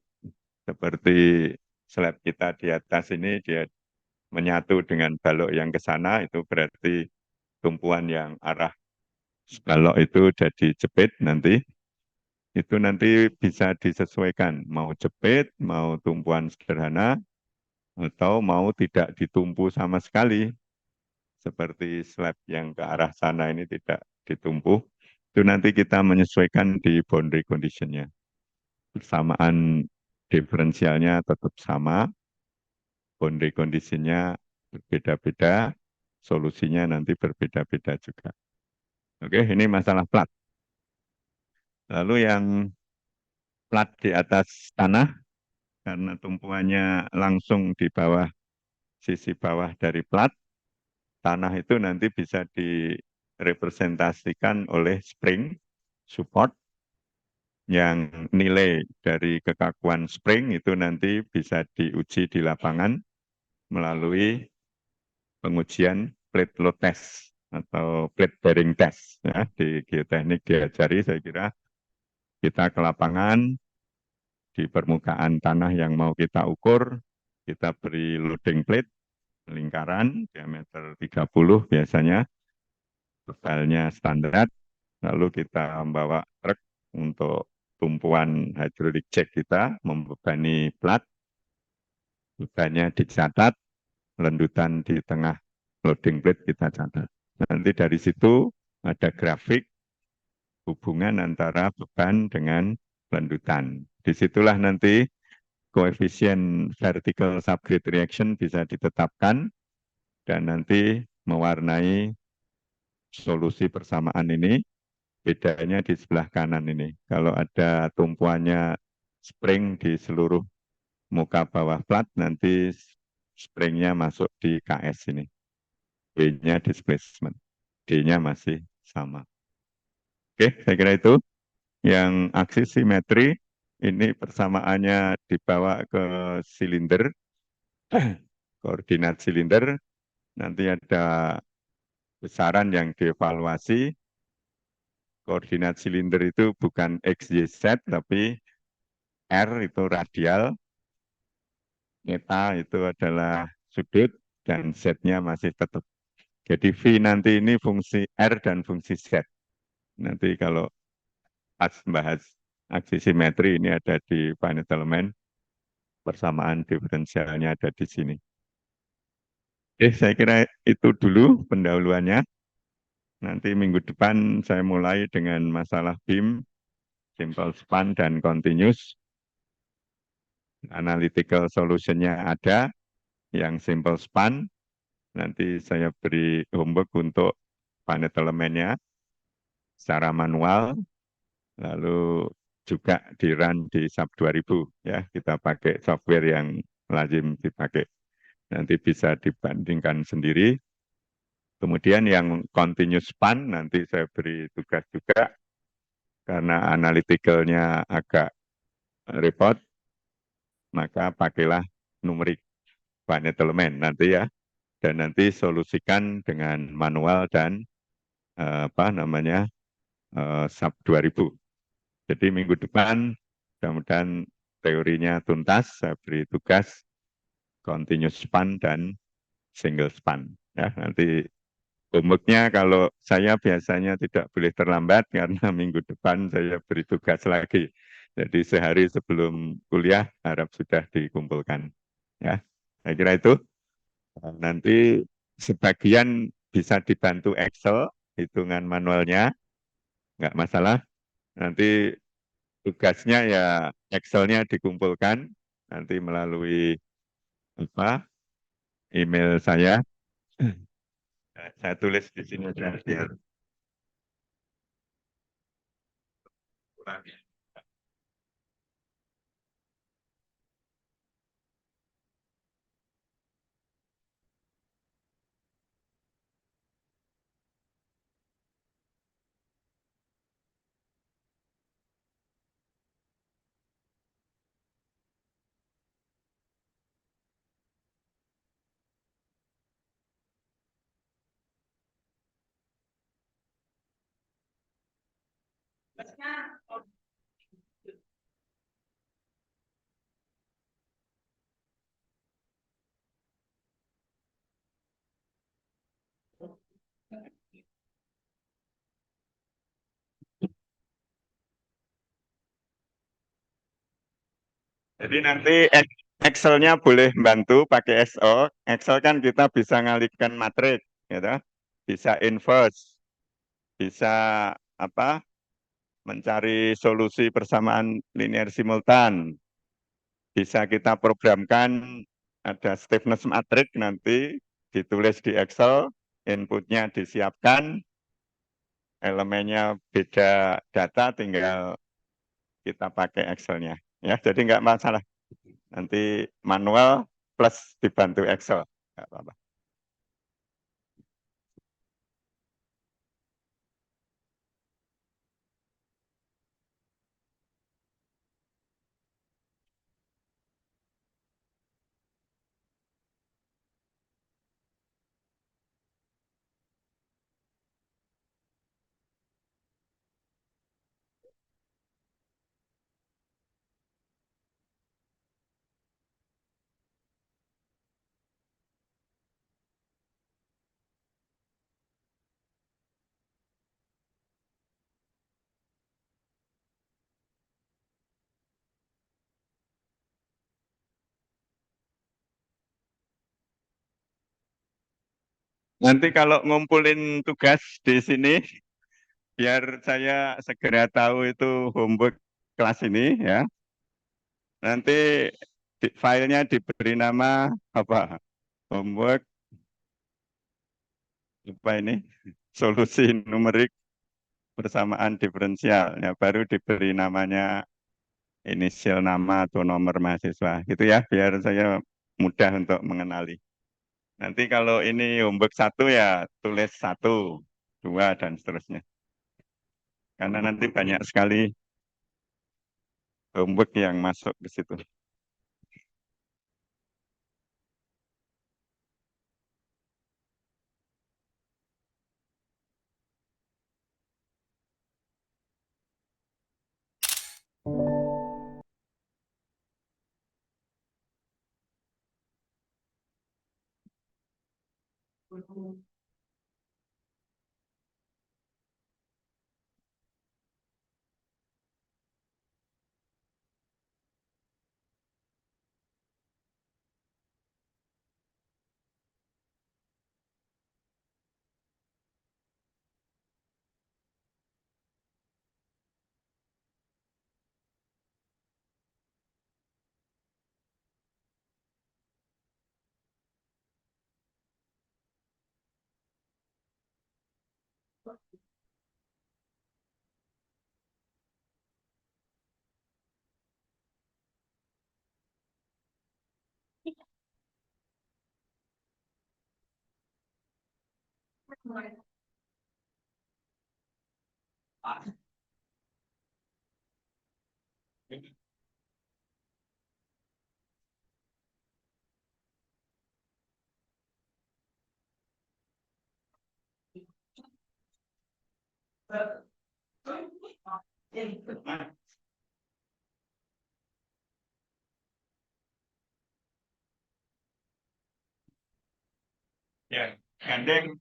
seperti slab kita di atas ini dia menyatu dengan balok yang ke sana, itu berarti tumpuan yang arah balok itu jadi jepit nanti. Itu nanti bisa disesuaikan, mau jepit, mau tumpuan sederhana, atau mau tidak ditumpu sama sekali, seperti slab yang ke arah sana ini tidak ditumpu. Itu nanti kita menyesuaikan di boundary conditionnya. Persamaan diferensialnya tetap sama, boundary conditionnya berbeda-beda, solusinya nanti berbeda-beda juga. Oke, ini masalah plat. Lalu yang plat di atas tanah, karena tumpuannya langsung di bawah, sisi bawah dari plat, tanah itu nanti bisa direpresentasikan oleh spring, support, yang nilai dari kekakuan spring itu nanti bisa diuji di lapangan melalui pengujian plate load test atau plate bearing test ya. Di geoteknik diajari, saya kira kita ke lapangan di permukaan tanah yang mau kita ukur, kita beri loading plate lingkaran diameter 30 biasanya, tebalnya standar, lalu kita membawa truk untuk tumpuan hydraulic jack kita membebani plat, bebannya dicatat, lendutan di tengah loading plate kita catat. Nanti dari situ ada grafik hubungan antara beban dengan lendutan. Disitulah nanti koefisien vertical subgrade reaction bisa ditetapkan dan nanti mewarnai solusi persamaan ini. Bedanya di sebelah kanan ini. Kalau ada tumpuannya spring di seluruh muka bawah plat, nanti springnya masuk di KS ini. B-nya displacement. D-nya masih sama. Oke, saya kira itu. Yang aksi simetri, ini persamaannya dibawa ke silinder, koordinat silinder, nanti ada besaran yang dievaluasi. Koordinat silinder itu bukan X, Y, Z, tapi R itu radial, theta itu adalah sudut, dan Z-nya masih tetap. Jadi V nanti ini fungsi R dan fungsi Z. Nanti kalau pas membahas aksi simetri ini ada di finite element, persamaan diferensialnya ada di sini. Oke, saya kira itu dulu pendahuluannya. Nanti minggu depan saya mulai dengan masalah BIM, simple span, dan continuous. Analytical solution-nya ada, yang simple span. Nanti saya beri homework untuk finite elemennya secara manual, lalu juga di run di SAP 2000 ya, kita pakai software yang lazim dipakai. Nanti bisa dibandingkan sendiri. Kemudian yang continuous span nanti saya beri tugas juga karena analyticalnya agak repot, maka pakailah numerik finite element nanti ya, dan nanti solusikan dengan manual dan apa namanya SAP 2000. Jadi minggu depan mudah-mudahan teorinya tuntas, saya beri tugas continuous span dan single span. Ya, nanti homeworknya kalau saya biasanya tidak boleh terlambat karena minggu depan saya beri tugas lagi. Jadi sehari sebelum kuliah harap sudah dikumpulkan. Ya, saya kira itu. Nanti sebagian bisa dibantu Excel, hitungan manualnya, nggak masalah. Nanti tugasnya ya Excelnya dikumpulkan, nanti melalui apa email saya. Saya tulis di sini aja biar kurang. Jadi nanti Excelnya boleh bantu pakai SO. Excel kan kita bisa ngalihkan matriks, gitu. Bisa inverse, bisa apa mencari solusi persamaan linear simultan. Bisa kita programkan ada stiffness matrix nanti ditulis di Excel, inputnya disiapkan, elemennya beda data, tinggal kita pakai Excelnya. Ya, jadi nggak masalah. Nanti manual plus dibantu Excel. Nggak apa-apa. Nanti kalau ngumpulin tugas di sini, biar saya segera tahu itu homework kelas ini ya. Nanti filenya diberi nama apa? Homework apa ini? Solusi numerik persamaan diferensial. Ya, baru diberi namanya inisial nama atau nomor mahasiswa. Gitu ya, biar saya mudah untuk mengenali. Nanti kalau ini homework satu ya tulis satu, dua, dan seterusnya. Karena nanti banyak sekali homework yang masuk ke situ. Ya, gandeng